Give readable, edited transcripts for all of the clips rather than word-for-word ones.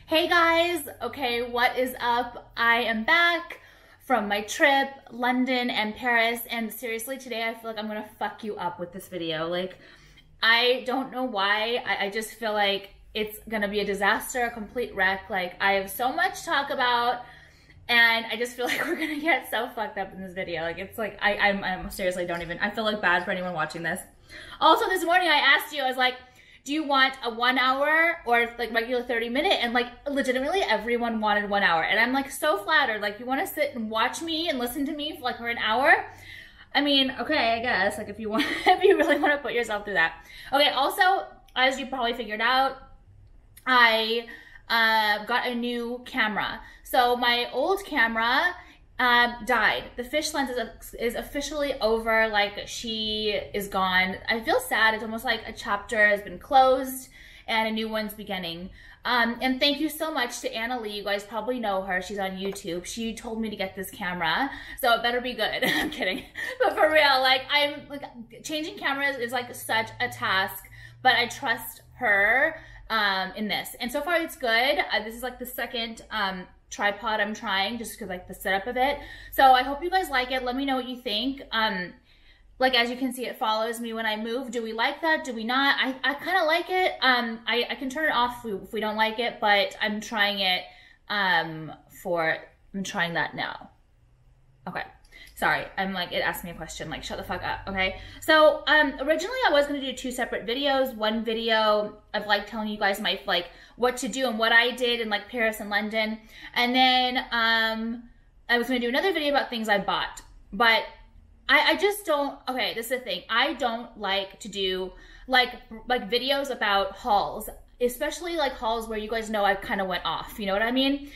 Hey guys, okay, what is up? I am back from my trip, London and Paris, and seriously, today I feel like I'm gonna fuck you up with this video. Like, I don't know why, I just feel like it's gonna be a disaster, a complete wreck. Like, I have so much to talk about, and I just feel like we're gonna get so fucked up in this video. Like, it's like, I'm seriously don't even, I feel like bad for anyone watching this. Also, this morning I asked you, I was like, do you want a 1 hour or like regular 30-minute? And like legitimately everyone wanted 1 hour. And I'm like so flattered. Like, you want to sit and watch me and listen to me for like for an hour? I mean, okay, I guess like if you want, if you really want to put yourself through that. Okay. Also, as you probably figured out, I got a new camera. So my old camera died. The fish lens is officially over. Like, she is gone. I feel sad. It's almost like a chapter has been closed and a new one's beginning. And thank you so much to Anna Lee. You guys probably know her. She's on YouTube. She told me to get this camera, so it better be good. I'm kidding. But for real, like, I'm like, changing cameras is like such a task, but I trust her in this. And so far it's good. This is like the second tripod I'm trying, just because like the setup of it. So I hope you guys like it. Let me know what you think. Like, as you can see, it follows me when I move. Do we like that? Do we not? I kind of like it. I can turn it off if we don't like it, but I'm trying it I'm trying that now. Okay. Sorry, I'm like, it asked me a question, like, shut the fuck up, okay? So, originally I was gonna do 2 separate videos. One video of like telling you guys my, like, what to do and what I did in like Paris and London. And then, I was gonna do another video about things I bought. But I just don't, okay, this is the thing. I don't like to do like videos about hauls, especially like hauls where you guys know I kind of went off, you know what I mean?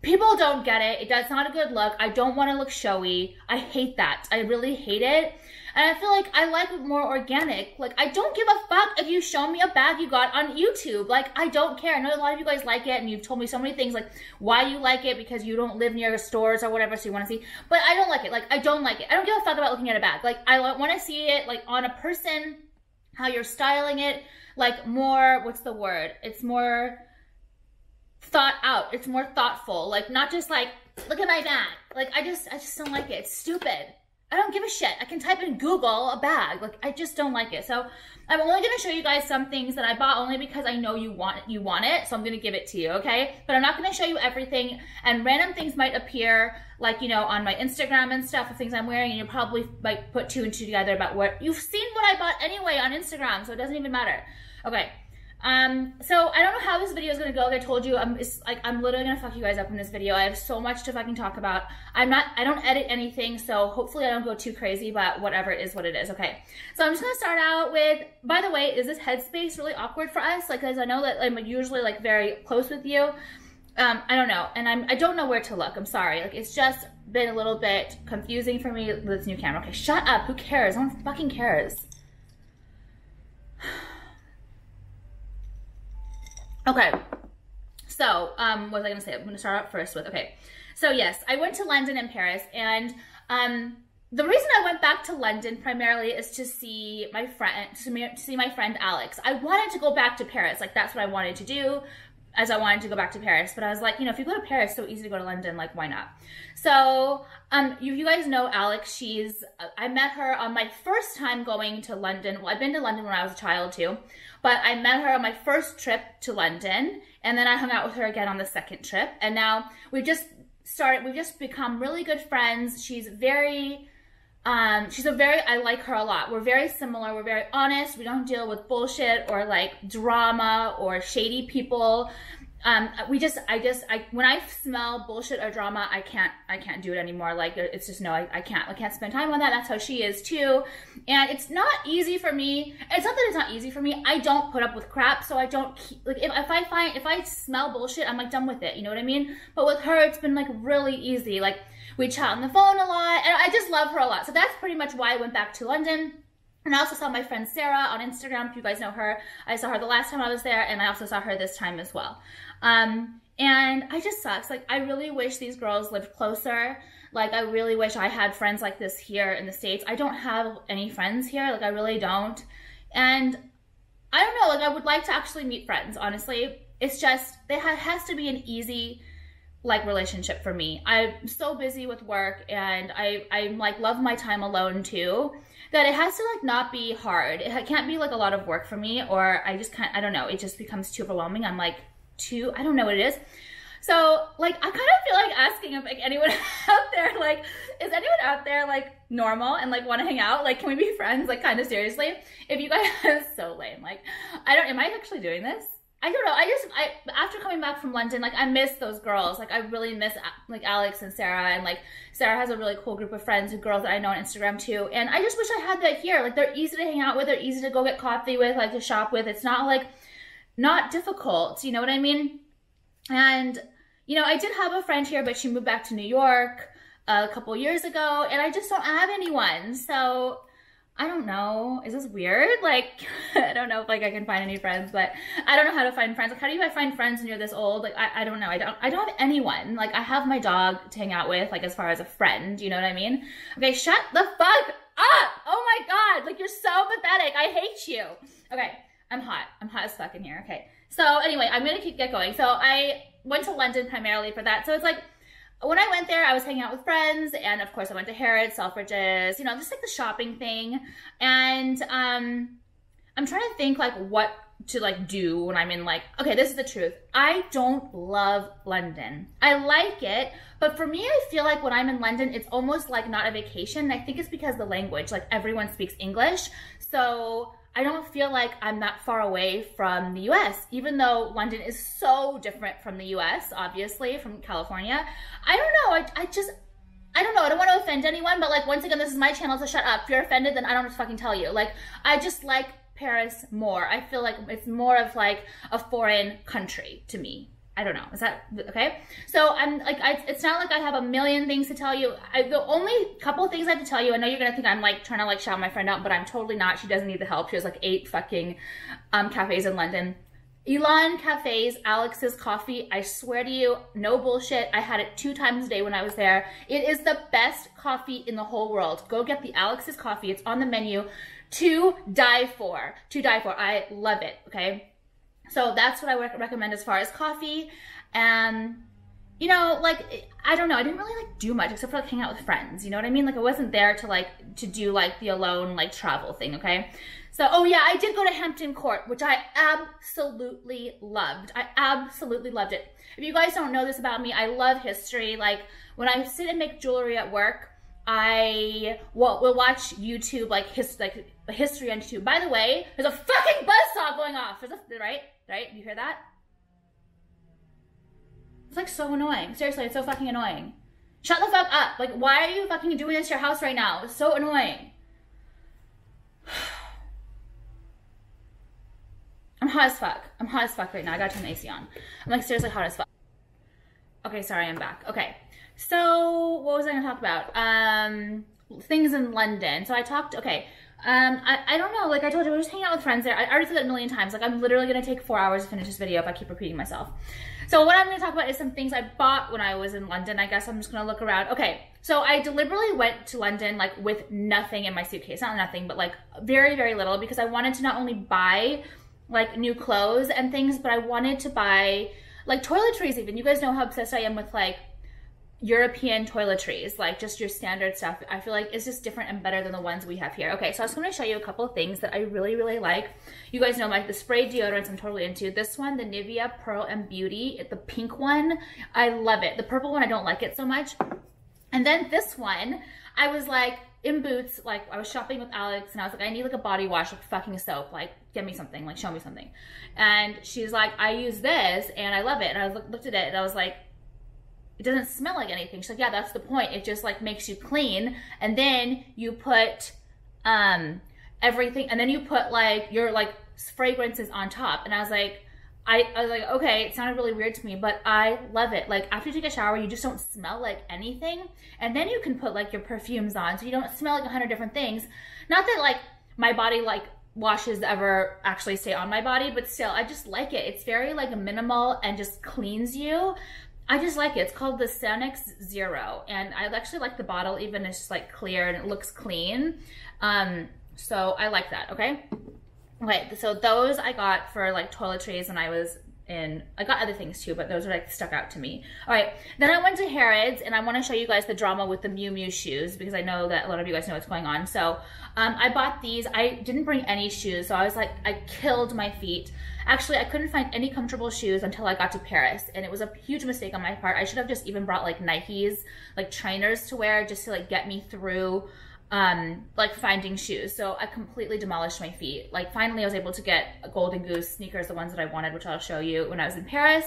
People don't get it. That's not a good look. I don't want to look showy. I hate that. I really hate it. And I feel like I like it more organic. Like, I don't give a fuck if you show me a bag you got on YouTube. Like, I don't care. I know a lot of you guys like it, and you've told me so many things, like, why you like it, because you don't live near stores or whatever, so you want to see. But I don't like it. Like, I don't like it. I don't give a fuck about looking at a bag. Like, I want to see it, like, on a person, how you're styling it. Like, more, what's the word? It's more thought out. It's more thoughtful. Like, not just like, look at my bag. Like, I just don't like it. It's stupid. I don't give a shit. I can type in Google a bag. Like, I just don't like it. So I'm only going to show you guys some things that I bought only because I know you want it. So I'm going to give it to you, okay? But I'm not going to show you everything, and random things might appear, like, you know, on my Instagram and stuff of things I'm wearing, and you'll probably like put 2 and 2 together about what you've seen what I bought anyway on Instagram, so it doesn't even matter. Okay. So I don't know how this video is gonna go. Like I told you, I'm literally gonna fuck you guys up in this video. I have so much to fucking talk about. I don't edit anything, so hopefully I don't go too crazy, but whatever it is what it is. Okay. So I'm just gonna start out with, by the way, is this headspace really awkward for us? Like, cause I know that I'm usually like very close with you. I don't know. And I don't know where to look. I'm sorry. Like, it's just been a little bit confusing for me with this new camera. Okay, shut up. Who cares? No one fucking cares. Okay, so what was I gonna say? I'm gonna start out first with, okay. So yes, I went to London and Paris, and the reason I went back to London primarily is to see my friend Alex. I wanted to go back to Paris, like that's what I wanted to do, as I wanted to go back to Paris, but I was like, you know, if you go to Paris, it's so easy to go to London, like why not? So you guys know Alex. I met her on my first time going to London. Well, I've been to London when I was a child too, but I met her on my first trip to London, and then I hung out with her again on the second trip, and now we've just become really good friends. I like her a lot. We're very similar. We're very honest. We don't deal with bullshit or like drama or shady people. When I smell bullshit or drama, I can't do it anymore. Like, it's just, no, I can't spend time on that. That's how she is too. And it's not easy for me. It's not that it's not easy for me. I don't put up with crap. So I don't like, if I smell bullshit, I'm like done with it. You know what I mean? But with her, it's been like really easy. Like, we chat on the phone a lot, and I just love her a lot. So that's pretty much why I went back to London. And I also saw my friend Sarah on Instagram, if you guys know her. I saw her the last time I was there, and I also saw her this time as well. And I just sucks. Like, I really wish these girls lived closer. Like, I really wish I had friends like this here in the States. I don't have any friends here. Like, I really don't. And I don't know, like, I would like to actually meet friends, honestly. it's just, has to be an easy like relationship for me. I'm so busy with work, and I like love my time alone too, that it has to like not be hard. It can't be like a lot of work for me, or I just can't, I don't know, it just becomes too overwhelming. I'm like I don't know what it is. So like I kind of feel like asking if like anyone out there, like, is anyone out there like normal and like want to hang out? Like, can we be friends? Like, kind of seriously, if you guys so lame. Like, am I actually doing this? I don't know. I after coming back from London, like I miss those girls. Like I really miss like Alex and Sarah, and like Sarah has a really cool group of friends and girls that I know on Instagram too. And I just wish I had that here. Like they're easy to hang out with, they're easy to go get coffee with, like to shop with. It's not like, not difficult, you know what I mean? And, you know, I did have a friend here, but she moved back to New York a couple years ago, and I just don't have anyone. So I don't know. Is this weird? Like, I don't know if like I can find any friends, but I don't know how to find friends. Like, how do you find friends when you're this old? Like, I don't know. I don't have anyone. Like, I have my dog to hang out with, like, as far as a friend, you know what I mean? Okay, shut the fuck up. Oh my God. Like, you're so pathetic. I hate you. Okay, I'm hot. I'm hot as fuck in here. Okay. So anyway, I'm going to get going. So I went to London primarily for that. So it's like, when I went there, I was hanging out with friends, and of course I went to Harrods, Selfridges, you know, just like the shopping thing. And I'm trying to think like what to like do when I'm in like, okay, this is the truth. I don't love London. I like it, but for me, I feel like when I'm in London, it's almost like not a vacation. I think it's because the language, like everyone speaks English. So I don't feel like I'm that far away from the US, even though London is so different from the US, obviously, from California. I don't know. I don't know. I don't want to offend anyone, but like, once again, this is my channel, so shut up. If you're offended, then I don't have to fucking tell you. Like, I just like Paris more. I feel like it's more of like a foreign country to me. I don't know. Is that okay? So I'm like, it's not like I have a million things to tell you. The only couple of things I have to tell you, I know you're going to think I'm like trying to like shout my friend out, but I'm totally not. She doesn't need the help. She has like 8 fucking cafes in London. Elon Cafes, Alex's Coffee. I swear to you, no bullshit. I had it 2 times a day when I was there. It is the best coffee in the whole world. Go get the Alex's Coffee. It's on the menu. To die for. To die for. I love it. Okay. So that's what I recommend as far as coffee. And, you know, like, I don't know, I didn't really like do much except for like hang out with friends, you know what I mean? Like, I wasn't there to like, to do like the alone like travel thing, okay? So, oh yeah, I did go to Hampton Court, which I absolutely loved. I absolutely loved it. If you guys don't know this about me, I love history. Like, when I sit and make jewelry at work, I will watch YouTube, like history on YouTube. By the way, there's a fucking buzzsaw going off. Right? You hear that? It's like so annoying. Seriously, it's so fucking annoying. Shut the fuck up. Like, why are you fucking doing this to your house right now? It's so annoying. I'm hot as fuck. I'm hot as fuck right now. I gotta turn the AC on. I'm like seriously hot as fuck. Okay, sorry, I'm back. Okay. So, what was I gonna talk about? Things in London. So I talked, okay. I don't know, like I told you, I was just hanging out with friends there. I already said that a million times. Like, I'm literally gonna take 4 hours to finish this video if I keep repeating myself. So what I'm gonna talk about is some things I bought when I was in London. I guess I'm just gonna look around. Okay, so I deliberately went to London like with nothing in my suitcase. Not nothing, but like very, very little, because I wanted to not only buy like new clothes and things, but I wanted to buy like toiletries even. You guys know how obsessed I am with like European toiletries, like just your standard stuff. I feel like it's just different and better than the ones we have here. Okay, so I was going to show you a couple of things that I really, really like. You guys know like the spray deodorants I'm totally into. This one, the Nivea Pearl and Beauty, the pink one, I love it. The purple one, I don't like it so much. And then this one, I was like in Boots, like I was shopping with Alex, and I was like, I need like a body wash, like fucking soap, like get me something, like show me something. And she's like, I use this and I love it. And I looked at it and I was like, it doesn't smell like anything. She's like, yeah, that's the point. It just like makes you clean. And then you put everything, and then you put like your like fragrances on top. And I was like, okay, it sounded really weird to me, but I love it. Like after you take a shower, you just don't smell like anything. And then you can put like your perfumes on, so you don't smell like 100 different things. Not that like my body like washes ever actually stay on my body, but still, I just like it. It's very like minimal and just cleans you. I just like it. It's called the Sanex Zero, and I actually like the bottle, even it's just like clear and it looks clean. So I like that, okay? Okay, so those I got for like toiletries when I was and I got other things too, but those are like stuck out to me. All right, then I went to Harrods, and I want to show you guys the drama with the Miu Miu shoes because I know that a lot of you guys know what's going on. So I bought these. I didn't bring any shoes, so I was like, I killed my feet. Actually, I couldn't find any comfortable shoes until I got to Paris, and it was a huge mistake on my part. I should have just even brought like Nikes, like trainers to wear just to like get me through like finding shoes. So I completely demolished my feet. Like finally I was able to get Golden Goose sneakers, the ones that I wanted, which I'll show you when I was in Paris.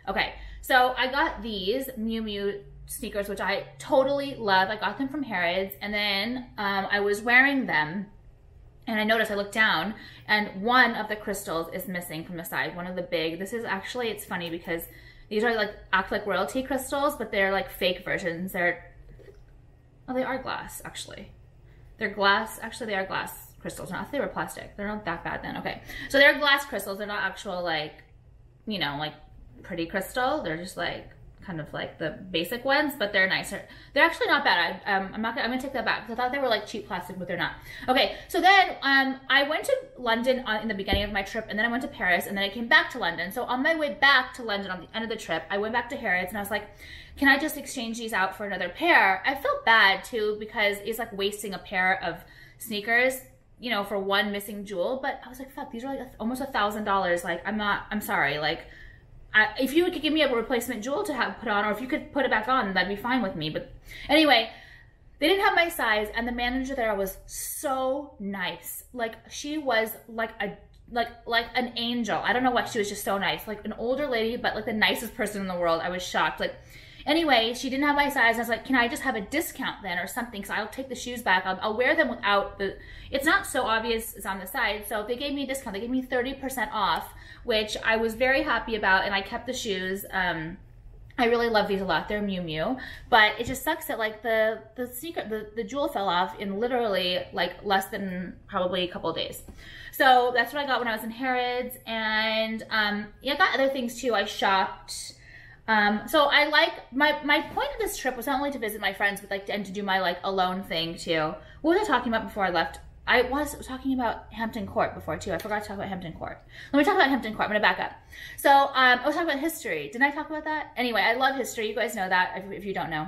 Okay, so I got these Miu Miu sneakers, which I totally love. I got them from Harrods, and then I was wearing them, and I noticed, I looked down, and one of the crystals is missing from the side, one of the big, this is actually, it's funny because these are like, act like royalty crystals, but they're like fake versions. Oh, they are glass, actually. They're glass, actually they are glass crystals. Not if they were plastic. They're not that bad then, okay. So they're glass crystals, they're not actual like, you know, like pretty crystal. They're just like, kind of like the basic ones, but they're nicer. They're actually not bad. I'm gonna take that back because I thought they were like cheap plastic, but they're not. Okay, so then I went to London in the beginning of my trip, and then I went to Paris, and then I came back to London. So on my way back to London on the end of the trip, I went back to Harrods, and I was like, can I just exchange these out for another pair? I felt bad too because it's like wasting a pair of sneakers, you know, for one missing jewel. But I was like, fuck, these are like almost $1,000. Like I'm sorry, like. If you could give me a replacement jewel to have put on, or if you could put it back on, that'd be fine with me. But anyway, they didn't have my size, and the manager there was so nice. Like she was like an angel. I don't know what, she was just so nice. Like an older lady, but like the nicest person in the world. I was shocked. Like anyway, she didn't have my size. I was like, can I just have a discount then or something? So I'll take the shoes back. I'll wear them without the, it's not so obvious it's on the side. So they gave me a discount. They gave me 30% off, which I was very happy about, and I kept the shoes. I really love these a lot. They're Miu Miu, but it just sucks that like the jewel fell off in literally like less than probably a couple of days. So that's what I got when I was in Harrods, and yeah, I got other things too. I shopped. So I like, my point of this trip was not only to visit my friends, but like and to do my like alone thing too. What was I talking about before I left? I was talking about Hampton Court before too. I forgot to talk about Hampton Court. Let me talk about Hampton Court. I'm gonna back up. So I was talking about history. Didn't I talk about that? Anyway, I love history. You guys know that if you don't know.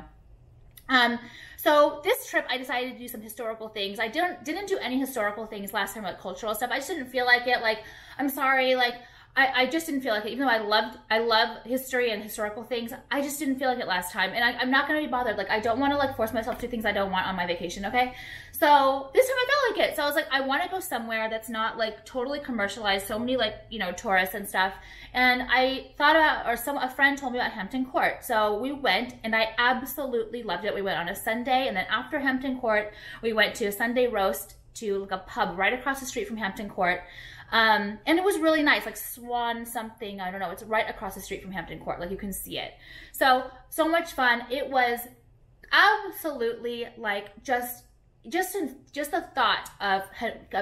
So this trip, I decided to do some historical things. I didn't do any historical things last time, like cultural stuff. I just didn't feel like it. Like, I'm sorry, like, I just didn't feel like it. Even though I love history and historical things, I just didn't feel like it last time. And I'm not going to be bothered. Like, I don't want to like force myself to do things I don't want on my vacation, okay? So this time I felt like it. So I was like, I want to go somewhere that's not like totally commercialized. So many like, you know, tourists and stuff. And I thought about, or a friend told me about Hampton Court. So we went, and I absolutely loved it. We went on a Sunday, and then after Hampton Court, we went to a Sunday roast to like a pub right across the street from Hampton Court. And it was really nice, like Swan something, I don't know, it's right across the street from Hampton Court, like you can see it. So much fun. It was absolutely like just the thought of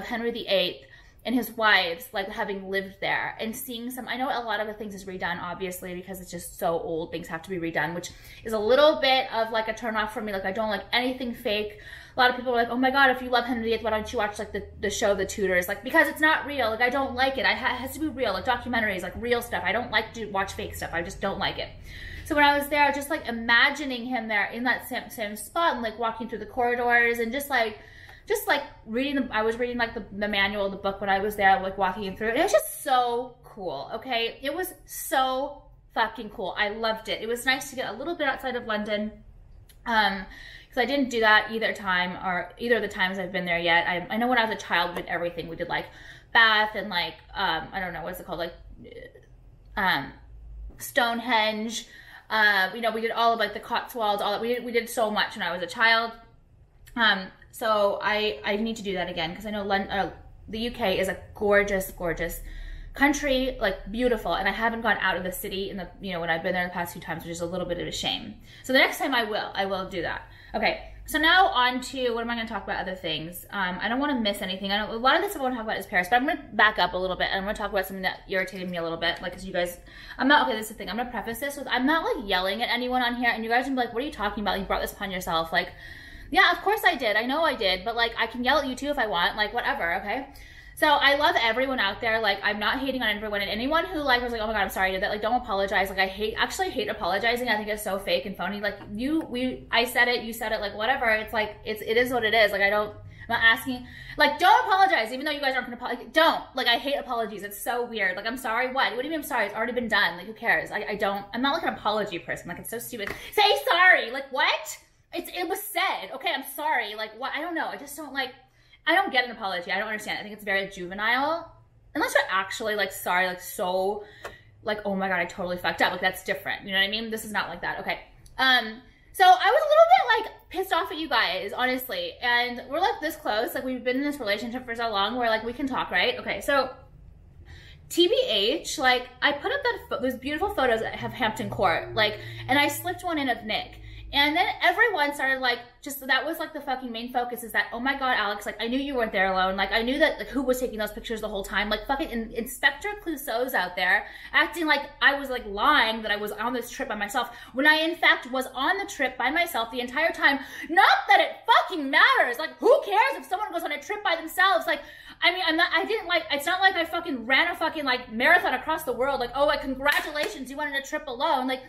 Henry VIII and his wives, like having lived there and seeing some, I know a lot of the things is redone, obviously, because it's just so old, things have to be redone, which is a little bit of like a turn off for me. Like I don't like anything fake. A lot of people are like, oh my God, if you love Henry VIII, why don't you watch like the show, The Tudors? Like, because it's not real. Like, I don't like it. It has to be real, like documentaries, like real stuff. I don't like to watch fake stuff. I just don't like it. So when I was there, just like imagining him there in that same spot and like walking through the corridors and just like reading, I was reading like the manual of the book when I was there, like walking through it. It was just so cool, okay? It was so fucking cool. I loved it. It was nice to get a little bit outside of London. Because I didn't do that either of the times I've been there yet. I know when I was a child, we did everything. We did like Bath and like, I don't know, what's it called? Like, Stonehenge. You know, we did all of like the Cotswolds, all that. We did so much when I was a child. So I need to do that again because I know the UK is a gorgeous, gorgeous country, like beautiful, and I haven't gone out of the city in the, you know, when I've been there the past few times, which is a little bit of a shame. So the next time I will do that. Okay, so now on to, what am I going to talk about other things? I don't want to miss anything. A lot of this I want to talk about is Paris, but I'm going to back up a little bit and I'm going to talk about something that irritated me a little bit, like, because you guys, okay, this is the thing, I'm going to preface this with, I'm not like yelling at anyone on here, and you guys are going to be like, what are you talking about? You brought this upon yourself. Like, yeah, of course I did. I know I did, but like, I can yell at you too if I want, like, whatever, okay? So I love everyone out there. Like, I'm not hating on everyone, and anyone who like was like, oh my God, I'm sorry I did that. Like, don't apologize. Like, I hate apologizing. I think it's so fake and phony. Like, I said it, you said it, like, whatever. It's like, it is what it is. Like, I'm not asking, like, don't apologize, even though you guys aren't gonna apologize. Don't. Like, I hate apologies. It's so weird. Like, I'm sorry, what? What do you mean I'm sorry? It's already been done. Like, who cares? I'm not like an apology person. Like, it's so stupid. Say sorry. Like, what? It was said. Okay, I'm sorry. Like, what? I don't know. I just don't like, I don't get an apology. I don't understand. I think it's very juvenile. Unless you're actually like sorry, like so, like, oh my God, I totally fucked up. Like, that's different. You know what I mean? This is not like that. Okay. So I was a little bit like pissed off at you guys, honestly. And we're like this close. Like, we've been in this relationship for so long where like we can talk, right? Okay. So TBH, like, I put up those beautiful photos of Hampton Court, like, and I slipped one in of Nick. And then everyone started like, that was like the fucking main focus, is that, oh my God, Alex, like, I knew you weren't there alone. Like, I knew that, like, who was taking those pictures the whole time? Like, fucking Inspector Clouseau's out there acting like I was like lying that I was on this trip by myself, when I in fact was on the trip by myself the entire time. Not that it fucking matters. Like, who cares if someone goes on a trip by themselves? Like, I mean, it's not like I fucking ran a fucking like marathon across the world. Like, oh, like, congratulations, you went on a trip alone. Like,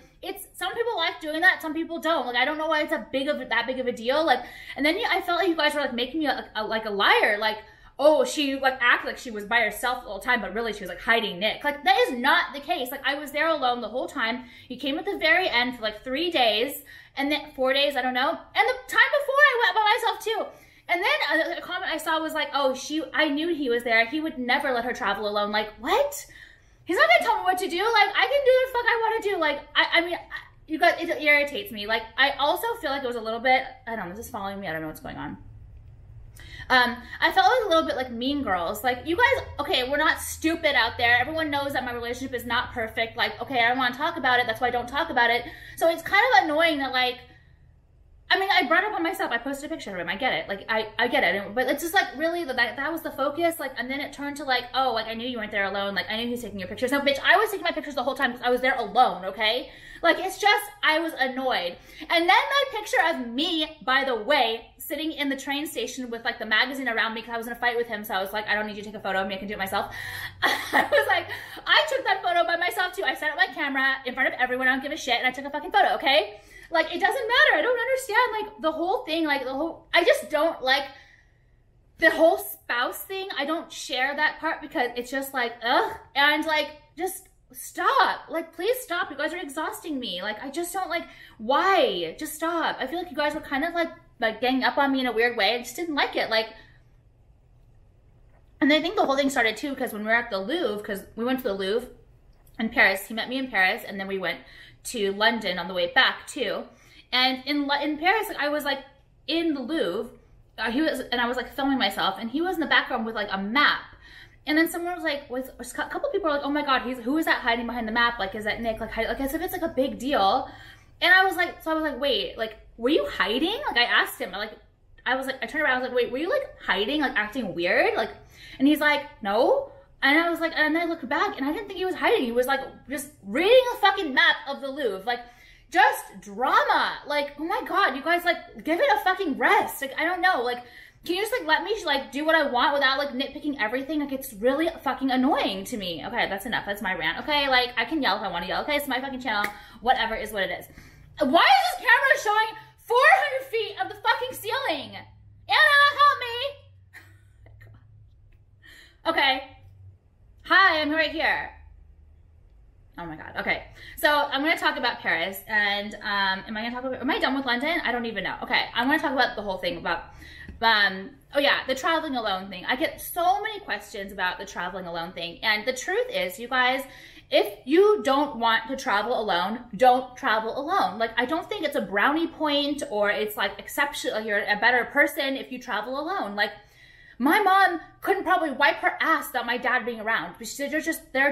some people like doing that, some people don't. Like, I don't know why it's that big of a deal. Like, and then I felt like you guys were like making me like a liar. Like, oh, she like acted like she was by herself the whole time, but really she was like hiding Nick. Like, that is not the case. Like, I was there alone the whole time. You came at the very end for like 3 days, and then 4 days, I don't know. And the time before I went by myself too. And then a comment I saw was like, oh, I knew he was there. He would never let her travel alone. Like, what? He's not gonna tell me what to do. Like, I can do the fuck I want to do. Like, I mean, you guys, it irritates me. Like, I also feel like it was a little bit, I don't know, this is following me. I don't know what's going on. I felt like a little bit like Mean Girls. Like, you guys, okay, we're not stupid out there. Everyone knows that my relationship is not perfect. Like, okay, I don't want to talk about it. That's why I don't talk about it. So it's kind of annoying that, like, I mean, I brought it up on myself. I posted a picture of him. I get it. Like, I get it. But it's just like, really, that was the focus. Like, and then it turned to like, oh, like, I knew you weren't there alone. Like, I knew he was taking your pictures. No, bitch, I was taking my pictures the whole time because I was there alone, okay? Like, it's just, I was annoyed. And then that picture of me, by the way, sitting in the train station with like the magazine around me because I was in a fight with him. So I was like, I don't need you to take a photo of me. I can do it myself. I was like, I took that photo by myself too. I set up my camera in front of everyone. I don't give a shit. And I took a fucking photo, okay? Like, it doesn't matter. I don't understand, like, the whole thing, like, I just don't like the whole spouse thing. I don't share that part because it's just like, ugh. And, like, just stop. Like, please stop. You guys are exhausting me. Like, I just don't, like, why? Just stop. I feel like you guys were kind of, like ganging up on me in a weird way. I just didn't like it. Like, and I think the whole thing started, too, because when we were at the Louvre, because we went to the Louvre in Paris. He met me in Paris, and then we went to London on the way back too. And in Paris, like, I was like in the Louvre, and I was like filming myself, and he was in the background with like a map. And then someone was like, a couple people were like, oh my God, who is that hiding behind the map? Like, is that Nick? Like as if it's like a big deal. And I was like, wait, like, were you hiding? Like, I asked him, I turned around, I was like, wait, were you like hiding, like acting weird? Like, and he's like, no. And I was like, and then I looked back, and I didn't think he was hiding. He was like just reading a fucking map of the Louvre, like just drama. Like, oh my God, you guys, like, give it a fucking rest. Like, I don't know, like, can you just like let me like do what I want without like nitpicking everything? Like, it's really fucking annoying to me. Okay, that's enough. That's my rant. Okay, like, I can yell if I want to yell. Okay, it's my fucking channel. Whatever is what it is. Why is this camera showing 400 feet of the fucking ceiling? Anna, help me. Okay. Hi, I'm right here. Oh my God. Okay. So I'm going to talk about Paris, and am I done with London? I don't even know. Okay. I'm going to talk about the whole thing about, oh yeah, the traveling alone thing. I get so many questions about the traveling alone thing. And the truth is, you guys, if you don't want to travel alone, don't travel alone. Like, I don't think it's a brownie point or it's like exceptional, like you're a better person if you travel alone. Like, my mom couldn't probably wipe her ass without my dad being around. But they're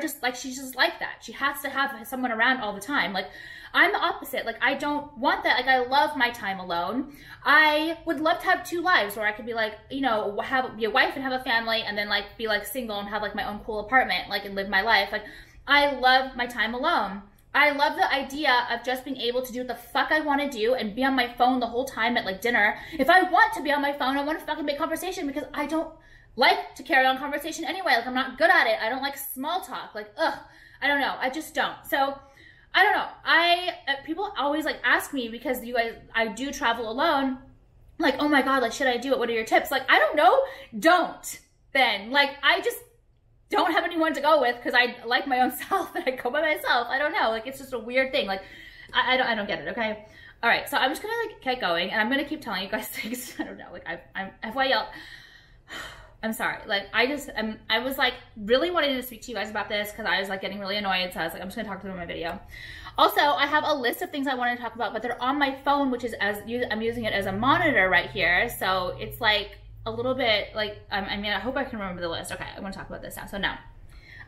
just like, she's just like that. She has to have someone around all the time. Like, I'm the opposite. Like, I don't want that. Like, I love my time alone. I would love to have 2 lives where I could be like, you know, be a wife and have a family, and then like be like single and have like my own cool apartment, like, and live my life. Like, I love my time alone. I love the idea of just being able to do what the fuck I want to do and be on my phone the whole time at like dinner. If I want to be on my phone, I want to fucking make conversation because I don't like to carry on conversation anyway. Like I'm not good at it. I don't like small talk. Like, ugh, I don't know. I just don't. So I don't know. People always like ask me because you guys, I do travel alone. Like, oh my God, like, should I do it? What are your tips? Like, I don't know. Don't then. Like, I just don't have anyone to go with because I like my own self and I go by myself. I don't know. Like, it's just a weird thing. Like, I don't get it. Okay. All right. So I'm just going to like get going and I'm going to keep telling you guys things. I don't know. Like I'm FYL. I'm sorry. Like I was like really wanting to speak to you guys about this because I was like getting really annoyed. So I was like, I'm just going to talk to them in my video. Also, I have a list of things I want to talk about, but they're on my phone, which is I'm using it as a monitor right here. So it's like a little bit like, I mean, I hope I can remember the list. Okay, I want to talk about this now. So now,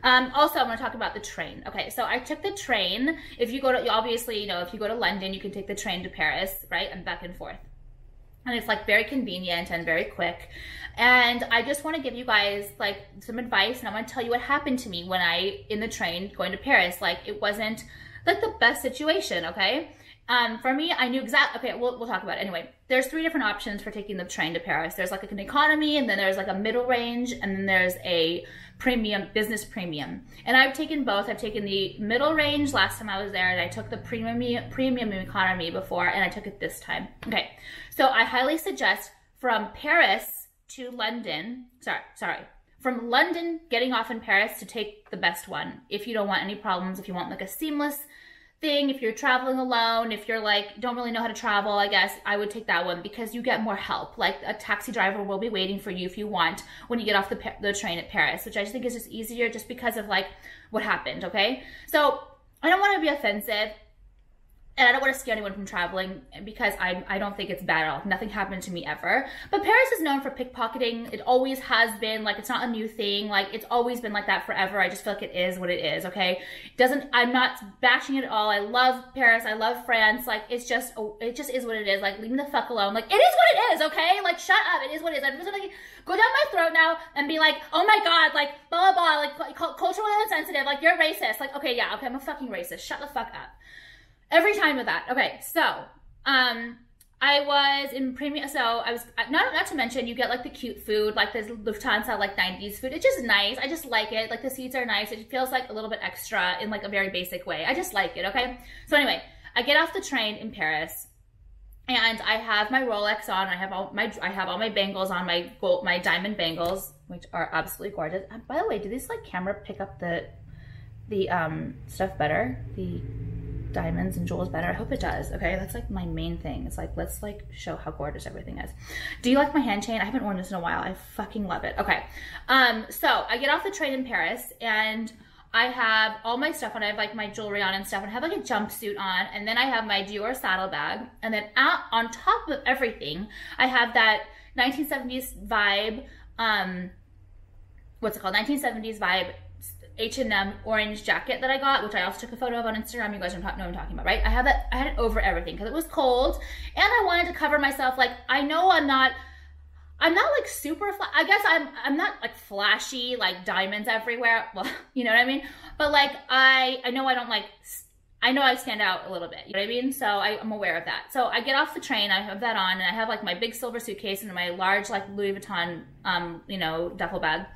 also I'm going to talk about the train. Okay, so I took the train. If you go to, obviously, you know, if you go to London, you can take the train to Paris, right? And back and forth. And it's like very convenient and very quick. And I just want to give you guys like some advice and I want to tell you what happened to me when in the train going to Paris. Like it wasn't like the best situation, okay? For me, I knew okay, we'll talk about it. Anyway, there's 3 different options for taking the train to Paris. There's like an economy, and then there's like a middle range, and then there's a premium, business premium. And I've taken both. I've taken the middle range last time I was there, and I took the premium economy before, and I took it this time. Okay, so I highly suggest from Paris to London, from London getting off in Paris to take the best one. If you don't want any problems, if you want like a seamless thing, if you're traveling alone, if you're like, don't really know how to travel, I guess I would take that one because you get more help. Like a taxi driver will be waiting for you if you want when you get off the train at Paris, which I just think is just easier just because of like what happened, okay? So I don't want to be offensive and I don't want to scare anyone from traveling because I don't think it's bad at all. Nothing happened to me ever. But Paris is known for pickpocketing. It always has been. Like, it's not a new thing. Like, it's always been like that forever. I just feel like it is what it is, okay? I'm not bashing it at all. I love Paris. I love France. Like, it just is what it is. Like, leave me the fuck alone. Like, it is what it is, okay? Like, shut up. It is what it is. I'm just gonna go down my throat now and be like, oh my God, like, blah, blah, blah, like, culturally insensitive. Like, you're racist. Like, okay, yeah, okay, I'm a fucking racist. Shut the fuck up. Every time with that. Okay, so I was in premium. So I was not to mention you get like the cute food, like the Lufthansa like 90s food. It's just nice. I just like it. Like the seats are nice. It feels like a little bit extra in like a very basic way. I just like it. Okay. So anyway, I get off the train in Paris, and I have my Rolex on. I have all my bangles on, my diamond bangles, which are absolutely gorgeous. By the way, did this like camera pick up the stuff better? The diamonds and jewels better? I hope it does. Okay, that's like my main thing. It's like, let's like show how gorgeous everything is. Do you like my hand chain? I haven't worn this in a while. I fucking love it. Okay, so I get off the train in Paris and I have all my stuff on. I have like my jewelry on and stuff, and I have like a jumpsuit on, and then I have my Dior saddlebag, and then on top of everything, I have that 1970s vibe, what's it called? 1970s vibe H&M orange jacket that I got, which I also took a photo of on Instagram. You guys know what I'm talking about, right? I had it over everything because it was cold and I wanted to cover myself. Like, I know I'm not like super, I guess I'm not like flashy, like diamonds everywhere. Well, you know what I mean? But like, I know I stand out a little bit, you know what I mean? So I'm aware of that. So I get off the train, I have that on, and I have like my big silver suitcase and my large like Louis Vuitton, you know, duffel bag.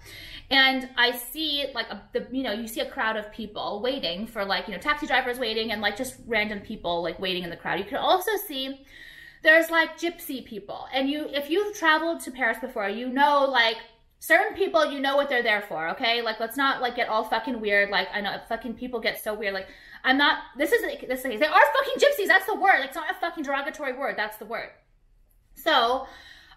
And I see like you see a crowd of people waiting for like, you know, taxi drivers waiting and like just random people like waiting in the crowd. You can also see there's like gypsy people. And if you've traveled to Paris before, you know, like certain people, you know what they're there for, okay? Like, let's not like get all fucking weird. Like, I know fucking people get so weird. Like, this is the case. They are fucking gypsies. That's the word. Like, it's not a fucking derogatory word. That's the word. So,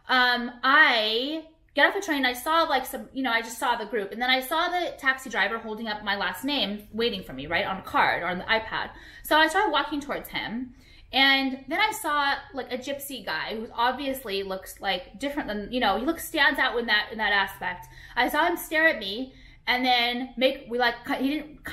I get off the train. I saw like some, you know, I just saw the group, and then I saw the taxi driver holding up my last name waiting for me, right, on a card or on the iPad. So I started walking towards him, and then I saw like a gypsy guy who obviously looks like different than, you know, stands out in that aspect. I saw him stare at me, and then I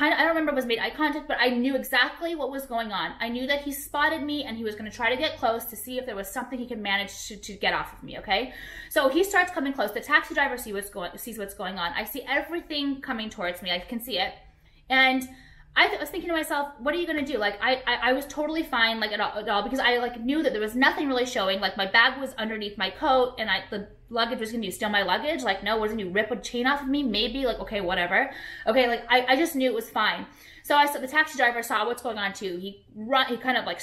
don't remember if it was made eye contact, but I knew exactly what was going on. I knew that he spotted me and he was going to try to get close to see if there was something he could manage to get off of me, okay? So he starts coming close. The taxi driver sees what's going on. I see everything coming towards me. I can see it. And I was thinking to myself, what are you gonna do? Like, I was totally fine, like, at all, because I, like, knew that there was nothing really showing. Like, my bag was underneath my coat, and the luggage was gonna steal my luggage. Like, no, wasn't you rip a chain off of me? Maybe, like, okay, whatever. Okay, like, I just knew it was fine. So the taxi driver saw what's going on too. He kind of, like,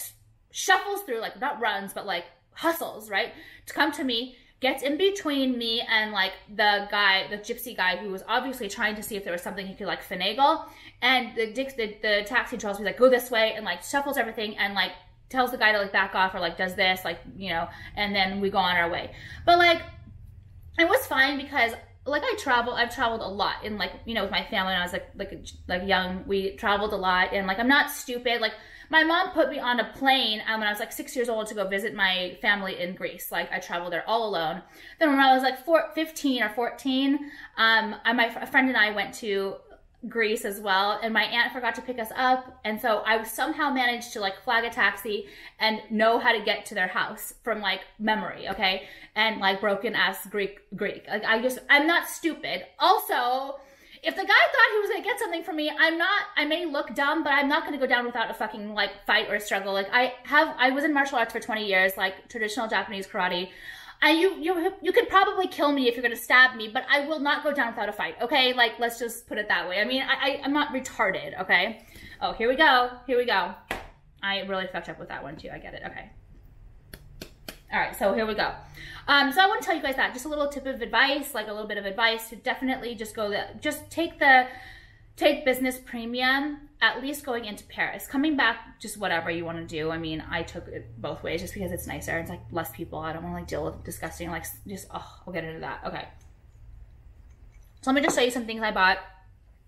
shuffles through, like, not runs, but, like, hustles, right, to come to me, gets in between me and, like, the gypsy guy who was obviously trying to see if there was something he could, like, finagle. And the taxi tells me, like, go this way, and, like, shuffles everything and, like, tells the guy to, like, back off, or, like, does this, like, you know, and then we go on our way. But, like, it was fine because, like, I've traveled a lot in, like, you know, with my family when I was, like young. We traveled a lot, and, like, I'm not stupid. Like, my mom put me on a plane when I was, like, 6 years old to go visit my family in Greece. Like, I traveled there all alone. Then when I was, like, 15 or 14, a friend and I went to Greece as well, and my aunt forgot to pick us up, and so I somehow managed to, like, flag a taxi and know how to get to their house from, like, memory, okay? And, like, broken ass Greek. Like, I'm not stupid. Also, if the guy thought he was gonna get something from me, I may look dumb, but I'm not gonna go down without a fucking, like, fight or a struggle. Like, I was in martial arts for 20 years, like, traditional Japanese karate. You could probably kill me if you're gonna stab me, but I will not go down without a fight, okay? Like, let's just put it that way. I mean, I'm not retarded, okay? Oh, here we go. I really fucked up with that one too, I get it, okay. All right, so here we go. So I want to tell you guys that, just a little tip of advice, like a little bit of advice to definitely just take business premium, at least going into Paris. Coming back, just whatever you want to do. I mean, I took it both ways just because it's nicer. It's like less people. I don't want to, like, deal with disgusting, like, just, oh, we'll get into that. Okay. So let me just show you some things I bought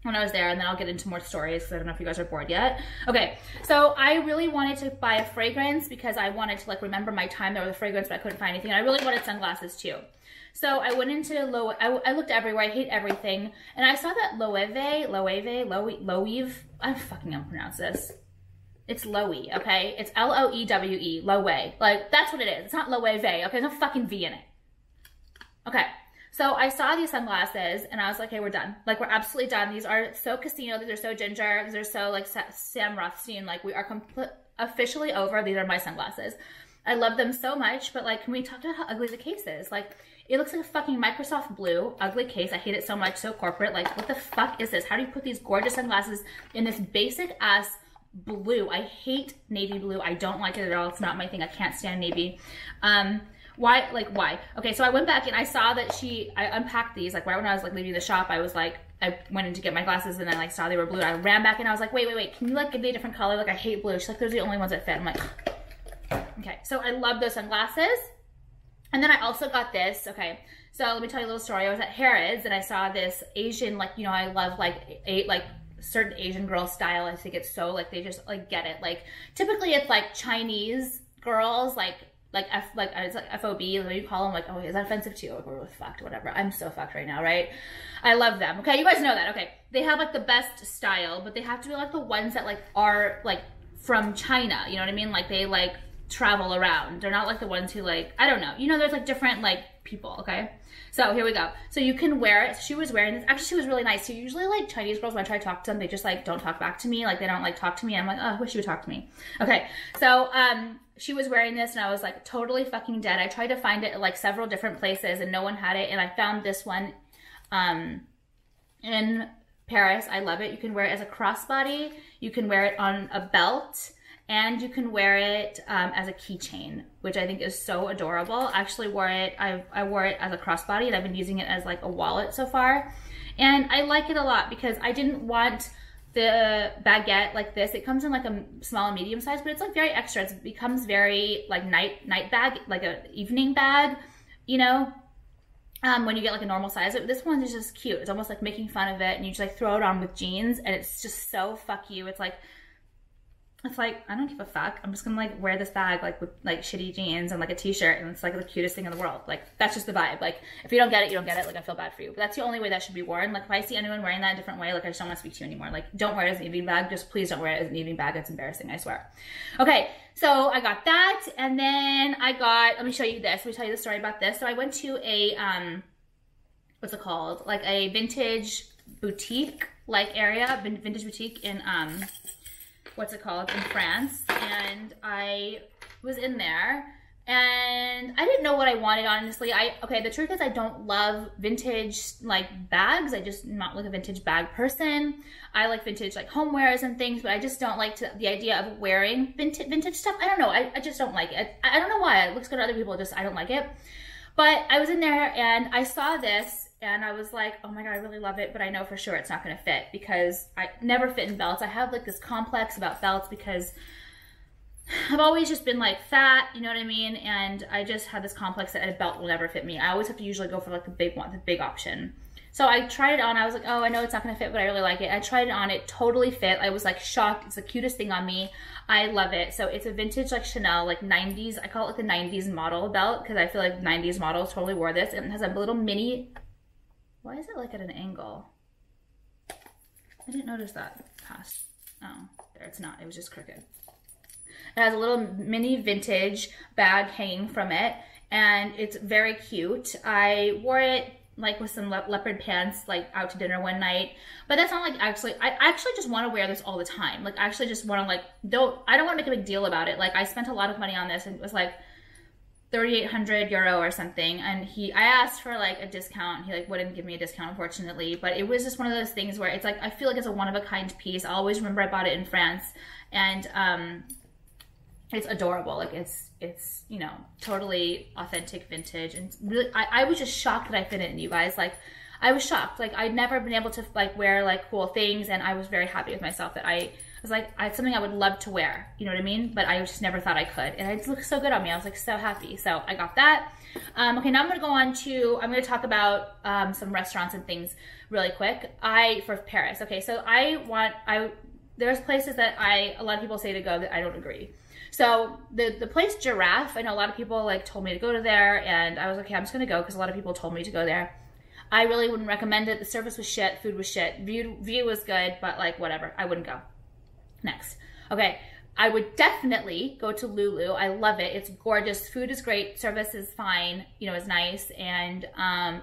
when I was there, and then I'll get into more stories because I don't know if you guys are bored yet. Okay, so I really wanted to buy a fragrance because I wanted to, like, remember my time there with a fragrance, but I couldn't find anything. And I really wanted sunglasses too. So I went into I looked everywhere. I hate everything. And I saw that Loewe, I fucking don't pronounce this. It's Loewe, okay? It's L-O-E-W-E, Loewe. Like, that's what it is. It's not Loewe, okay? There's no fucking V in it. Okay, so I saw these sunglasses, and I was like, okay, we're done. Like, we're absolutely done. These are so casino. These are so ginger. These are so, like, Sam Rothstein. Like, we are officially over. These are my sunglasses. I love them so much, but, like, can we talk about how ugly the case is? Like, it looks like a fucking Microsoft blue, ugly case. I hate it so much, so corporate. Like, what the fuck is this? How do you put these gorgeous sunglasses in this basic ass blue? I hate navy blue. I don't like it at all. It's not my thing. I can't stand navy. Why? Like, why? Okay, so I went back and I saw that I unpacked these. Like, right when I was, like, leaving the shop, I was like, I went in to get my glasses and then, like, saw they were blue. I ran back and I was like, wait, can you, like, give me a different color? Like, I hate blue. She's like, those are the only ones that fit. I'm like, okay, so I love those sunglasses. And then I also got this, okay, so let me tell you a little story. I was at Harrods and I saw this Asian, like, you know, I love, like, certain Asian girl style. I think it's so, like, they just, like, get it. Like, typically it's, like, Chinese girls, it's like FOB, what do you call them? Like, oh, is that offensive to you? Like, we're really fucked, whatever. I'm so fucked right now, right? I love them, okay? You guys know that, okay? They have, like, the best style, but they have to be, like, the ones that, like, are, like, from China, you know what I mean? Like, they, like, travel around. They're not like the ones who, like, I don't know. You know, there's, like, different, like, people, okay? So here we go. So you can wear it. She was wearing this. Actually, she was really nice. So usually, like, Chinese girls, when I try to talk to them, they just, like, don't talk back to me. Like, they don't, like, talk to me. I'm like, oh, I wish you would talk to me. Okay. So, she was wearing this and I was, like, totally fucking dead. I tried to find it at, like, several different places and no one had it. And I found this one, in Paris. I love it. You can wear it as a crossbody. You can wear it on a belt. And you can wear it as a keychain, which I think is so adorable. I actually wore it, I wore it as a crossbody and I've been using it as, like, a wallet so far. And I like it a lot because I didn't want the baguette like this. It comes in, like, a small and medium size, but it's, like, very extra. It becomes very, like, night bag, like an evening bag, you know? When you get, like, a normal size. This one is just cute. It's almost like making fun of it and you just, like, throw it on with jeans and it's just so fuck you. It's like, I don't give a fuck. I'm just gonna, like, wear this bag, like, with, like, shitty jeans and, like, a t-shirt and it's, like, the cutest thing in the world. Like, that's just the vibe. Like, if you don't get it, you don't get it. Like, I feel bad for you. But that's the only way that should be worn. Like, if I see anyone wearing that a different way, like, I just don't want to speak to you anymore. Like, don't wear it as an evening bag. Just please don't wear it as an evening bag. It's embarrassing, I swear. Okay, so I got that. And then I got, let me show you this. Let me tell you the story about this. So I went to a, what's it called? Like, a vintage boutique like area, vintage boutique in what's it called, in France, and I was in there and I didn't know what I wanted, honestly. Okay, the truth is I don't love vintage like bags. I just not like a vintage bag person. I like vintage like homewares and things, but I just don't like the idea of wearing vintage stuff. I don't know, I just don't like it. I don't know why. It looks good to other people, just I don't like it. But I was in there and I saw this and I was like, oh my God, I really love it, but I know for sure it's not gonna fit because I never fit in belts. I have like this complex about belts because I've always just been like fat, you know what I mean? And I just had this complex that a belt will never fit me. I always have to usually go for like the big one, the big option. So I tried it on, I was like, oh, I know it's not gonna fit, but I really like it. I tried it on, it totally fit. I was like shocked, it's the cutest thing on me. I love it. So it's a vintage like Chanel, like 90s, I call it like the 90s model belt because I feel like 90s models totally wore this. And it has a little mini, why is it like at an angle? I didn't notice that past. Oh, there, it's not, it was just crooked. It has a little mini vintage bag hanging from it, and it's very cute. I wore it like with some leopard pants, like out to dinner one night, but that's not like actually, I actually just want to wear this all the time. Like I actually just want to like, I don't want to make a big deal about it. Like I spent a lot of money on this and it was like 3,800 euro or something. And I asked for like a discount. He like wouldn't give me a discount, unfortunately, but it was just one of those things where it's like, I feel like it's a one-of-a-kind piece. I always remember I bought it in France, and it's adorable. Like it's, you know, totally authentic vintage, and really, I was just shocked that I fit it in, you guys. Like, I was shocked. Like, I'd never been able to like wear like cool things, and I was very happy with myself that I was like, it's something I would love to wear, you know what I mean? But I just never thought I could, and it looked so good on me. I was like so happy. So I got that. Okay, now I'm gonna go on to, I'm gonna talk about some restaurants and things really quick. For Paris. Okay, so there's places that a lot of people say to go that I don't agree. So the place Giraffe, I know a lot of people like told me to go to there, and I was like, okay, I'm just gonna go because a lot of people told me to go there. I really wouldn't recommend it. The service was shit, food was shit, view was good, but like whatever, I wouldn't go. Next, okay, I would definitely go to Lulu. I love it. It's gorgeous. Food is great. Service is fine. You know, it's nice. And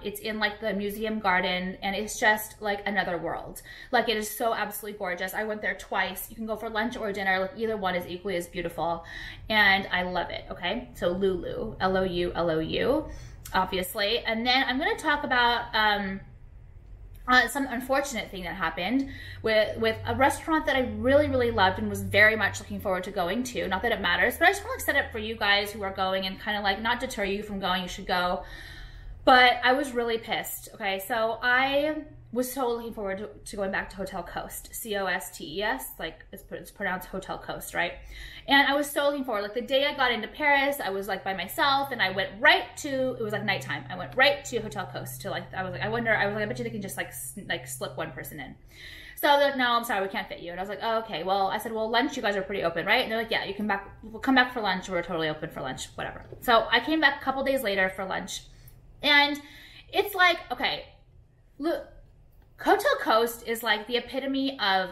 it's in like the museum garden, and it's just like another world. Like, it is so absolutely gorgeous. I went there twice. You can go for lunch or dinner. Like, either one is equally as beautiful. And I love it. Okay. So Lulu, L-O-U, obviously. And then I'm going to talk about, some unfortunate thing that happened with a restaurant that I really, really loved and was very much looking forward to going to. Not that it matters, but I just want to set up for you guys who are going and kind of like not deter you from going. You should go. But I was really pissed. Okay, so I was so looking forward to going back to Hotel Coast, C-O-S-T-E-S, like it's pronounced Hotel Coast, right? And I was so looking forward. Like the day I got into Paris, I was like by myself, and I went right to, it was like nighttime. I went right to Hotel Coast to like, I was like, I bet you they can just like slip one person in. So they're like, no, I'm sorry, we can't fit you. And I was like, oh, okay. Well, I said, well, lunch, you guys are pretty open, right? And they're like, yeah, we'll come back for lunch. We're totally open for lunch, whatever. So I came back a couple days later for lunch, and it's like, okay, look, Hotel Coast is like the epitome of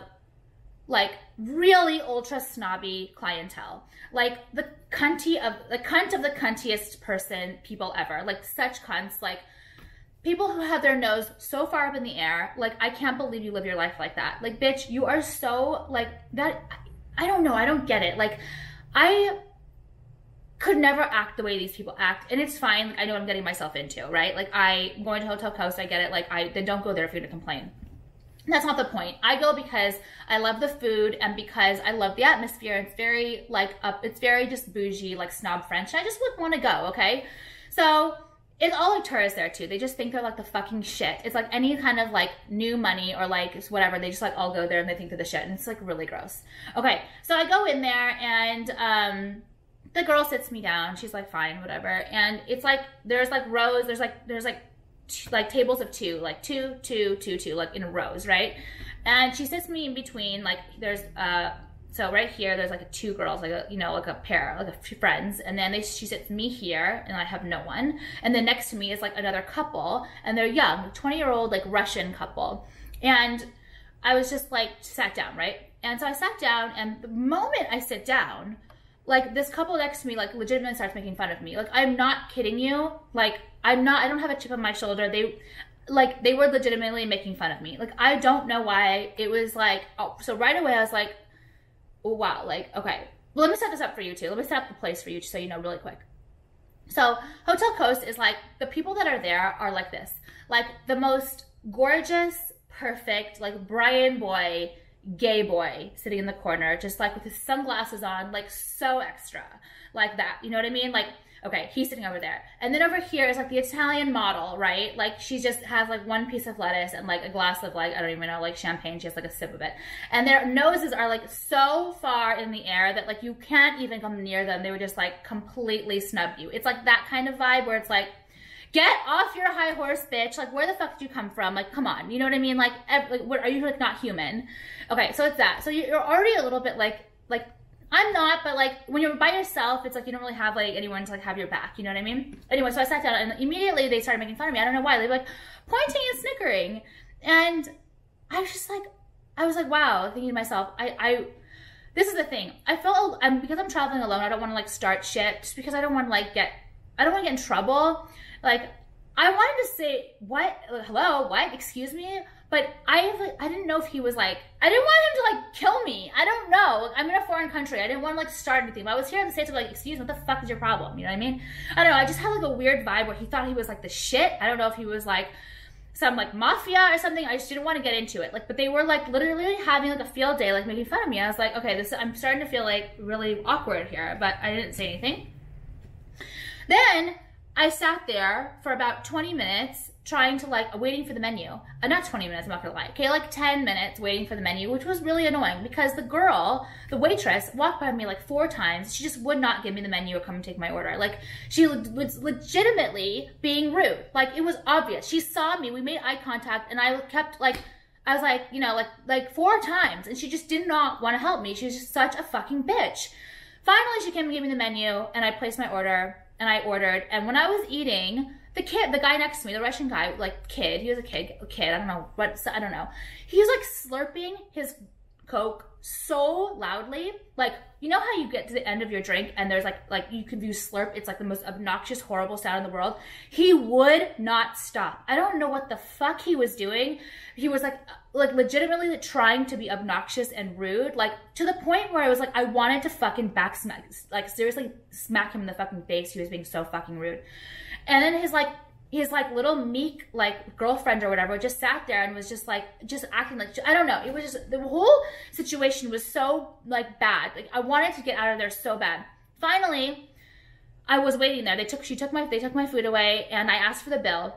like really ultra snobby clientele. Like the cunt of the cuntiest people ever. Like such cunts, like people who have their nose so far up in the air. Like, I can't believe you live your life like that. Like, bitch, you are so like that. I don't know. I don't get it. Like, I could never act the way these people act, and it's fine. Like, I know what I'm getting myself into, right? Like, I'm going to Hotel Coast, I get it. Like, then don't go there if you're gonna complain. That's not the point. I go because I love the food and because I love the atmosphere. It's very like it's very just bougie, like snob French. And I just would want to go, okay? So it's all like tourists there too. They just think they're like the fucking shit. It's like any kind of like new money or like whatever. They just like all go there and they think they're the shit, and it's like really gross. Okay, so I go in there, and the girl sits me down. She's like, fine, whatever. And it's like there's like rows. There's like tables of two, like two, like in rows, right? And she sits me in between, like there's so right here there's like two girls, like like a pair, like a few friends, and then she sits me here, and I have no one. And then next to me is like another couple, and they're young, 20-year-old like Russian couple. And I was just like sat down, right? And so I sat down, and the moment I sit down, like this couple next to me like legitimately starts making fun of me. Like, I'm not kidding you. Like, I don't have a chip on my shoulder. like, they were legitimately making fun of me. Like, I don't know why. It was like, oh, so right away I was like, oh, wow, like, okay. Well, let me set this up for you too. Let me set up the place for you so you know really quick. So Hotel Coast is like, the people that are there are like this. Like, the most gorgeous, perfect, like, Brian boy, gay boy sitting in the corner, just like with his sunglasses on, like so extra, like that. You know what I mean? Like, okay, he's sitting over there. And then over here is like the Italian model, right? Like, she just has like one piece of lettuce and like a glass of like, I don't even know, like champagne. She has like a sip of it. And their noses are like so far in the air that like you can't even come near them. They would just like completely snub you. It's like that kind of vibe where it's like, get off your high horse, bitch. Like, where the fuck did you come from? Like, come on. You know what I mean? Like, what, are you like not human? Okay, so it's that. So you're already a little bit like I'm not, but like when you're by yourself, it's like you don't really have like anyone to like have your back. You know what I mean? Anyway, so I sat down and immediately they started making fun of me. I don't know why. They were like pointing and snickering. And I was just like, I was like, wow, thinking to myself, this is the thing. I felt, because I'm traveling alone, I don't want to like start shit just because I don't want to like I don't want to get in trouble. Like, I wanted to say, what, hello, what, excuse me? But I didn't know if he was like, I didn't want him to like kill me. I don't know. Like, I'm in a foreign country. I didn't want to like start anything. But I was here in the States, I'm like, excuse me, what the fuck is your problem? You know what I mean? I don't know. I just had like a weird vibe where he thought he was like the shit. I don't know if he was like some like mafia or something. I just didn't want to get into it. Like, but they were like literally having like a field day, like making fun of me. I was like, okay, I'm starting to feel like really awkward here, but I didn't say anything. Then I sat there for about 20 minutes trying to like, waiting for the menu. Not 20 minutes, I'm not gonna lie. Okay, like 10 minutes waiting for the menu, which was really annoying because the girl, the waitress, walked by me like 4 times. She just would not give me the menu or come and take my order. Like, she was legitimately being rude. Like, it was obvious. She saw me, we made eye contact, and I kept like, I was like, you know, like 4 times, and she just did not want to help me. She was just such a fucking bitch. Finally, she came and gave me the menu, and I placed my order, and I ordered, and when I was eating, the guy next to me, the Russian guy, like he was a kid, I don't know what, I don't know. He was like slurping his Coke so loudly. Like, you know how you get to the end of your drink and there's like you can do slurp, it's like the most obnoxious, horrible sound in the world. He would not stop. I don't know what the fuck he was doing. He was like legitimately trying to be obnoxious and rude, like to the point where I was like, I wanted to fucking backsmack, like seriously smack him in the fucking face. He was being so fucking rude. And then his little meek like girlfriend or whatever just sat there and was just acting like, I don't know. It was just, the whole situation was so like bad. Like, I wanted to get out of there so bad. Finally, I was waiting there. They took my food away, and I asked for the bill.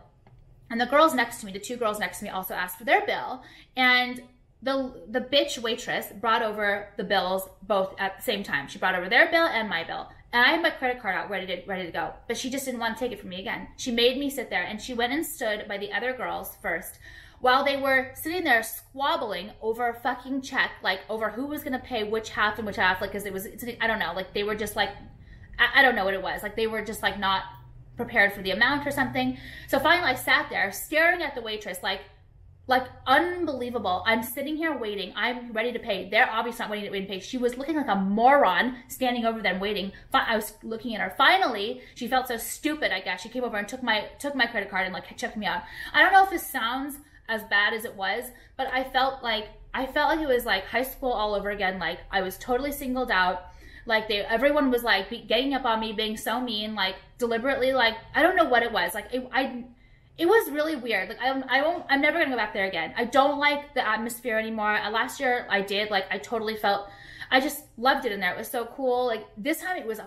And the girls next to me, the 2 girls next to me, also asked for their bill. And the bitch waitress brought over the bills both at the same time. She brought over their bill and my bill. And I had my credit card out ready to go. But she just didn't want to take it from me again. She made me sit there, and she went and stood by the other girls first while they were sitting there squabbling over a fucking check, like over who was going to pay which half and which half, like, because I don't know, like they were just like, I don't know what it was. Like, they were just like not prepared for the amount or something. So finally I sat there staring at the waitress like unbelievable. I'm sitting here waiting. I'm ready to pay. They're obviously not waiting to pay. She was looking like a moron standing over them waiting. I was looking at her. Finally, she felt so stupid, I guess. She came over and took my credit card and like checked me out. I don't know if this sounds as bad as it was, but I felt like it was like high school all over again. Like, I was totally singled out. Like, everyone was like getting up on me, being so mean, like deliberately, like, I don't know what it was. Like, it was really weird. Like, I'm never gonna go back there again. I don't like the atmosphere anymore. Last year I did. Like, I totally felt, I just loved it in there. It was so cool. Like, this time it was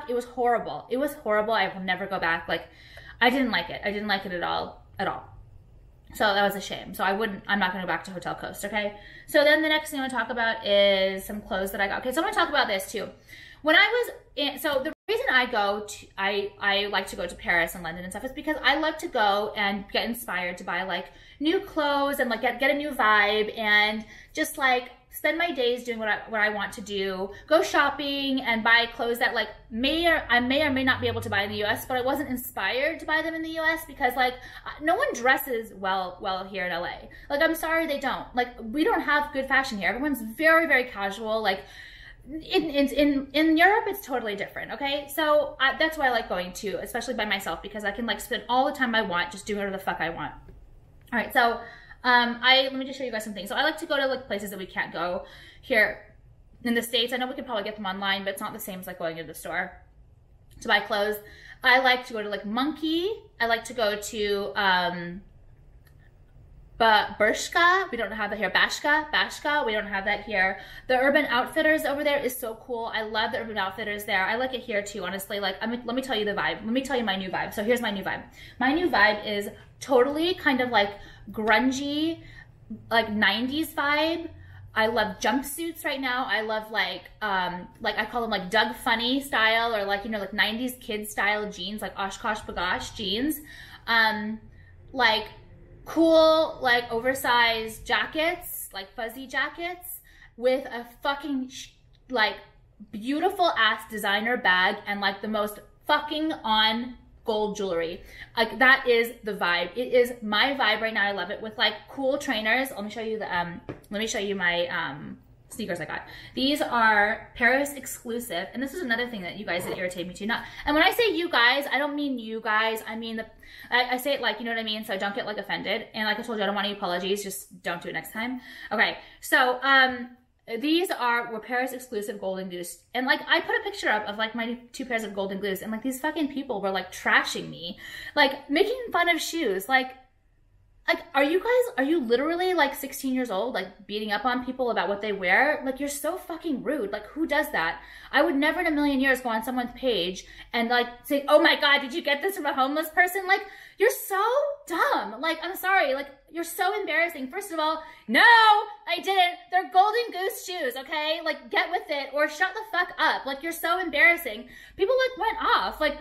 it was horrible. It was horrible. I will never go back. Like, I didn't like it. I didn't like it at all. So that was a shame. So I'm not gonna go back to Hotel Coast, okay? So then the next thing I wanna talk about is some clothes that I got. Okay, so I wanna talk about this too. When I was in, so the reason I like to go to Paris and London and stuff is because I love to go and get inspired to buy like new clothes and like get a new vibe and just like spend my days doing what I want to do, go shopping and buy clothes that like I may or may not be able to buy in the US, but I wasn't inspired to buy them in the US because like no one dresses well here in LA. Like, I'm sorry, they don't. Like, we don't have good fashion here. Everyone's very, very casual. Like, in Europe, it's totally different, okay? So that's why I like going to, especially by myself, because I can like spend all the time I want just doing whatever the fuck I want. All right, so let me just show you guys some things. So I like to go to like places that we can't go here in the States. I know we could probably get them online, but it's not the same as like going to the store to buy clothes. I like to go to like Monkey. I like to go to Bershka. We don't have that here. Bashka. We don't have that here. The Urban Outfitters over there is so cool. I love the Urban Outfitters there. I like it here too, honestly. Like, let me tell you the vibe. Let me tell you my new vibe. So here's my new vibe. My new vibe is totally kind of like grungy, like 90s vibe. I love jumpsuits right now. I love like I call them like Doug Funny style, or like, you know, like 90s kid style jeans, like Oshkosh Bagosh jeans. Like cool, like oversized jackets, like fuzzy jackets with a fucking like beautiful ass designer bag and like the most fucking on gold jewelry. Like that is the vibe. It is my vibe right now. I love it, with like cool trainers. Let me show you the let me show you my sneakers I got. These are Paris exclusive, and this is another thing that you guys that irritate me too. Not, and when I say you guys, I don't mean you guys. I mean I say it like, you know what I mean, so don't get like offended. And like I told you, I don't want any apologies. Just don't do it next time. Okay, so these were Paris exclusive Golden Goose, and like I put a picture up of like my 2 pairs of Golden Goose, and like these fucking people were like trashing me, like making fun of shoes. Like are you literally like 16 years old, like beating up on people about what they wear? Like, you're so fucking rude. Like, who does that? I would never in a million years go on someone's page and like say, oh my God, did you get this from a homeless person? Like, you're so dumb. Like, I'm sorry. Like, you're so embarrassing. First of all, no, I didn't. They're Golden Goose shoes, okay? Like, get with it or shut the fuck up. Like, you're so embarrassing. People like went off. Like,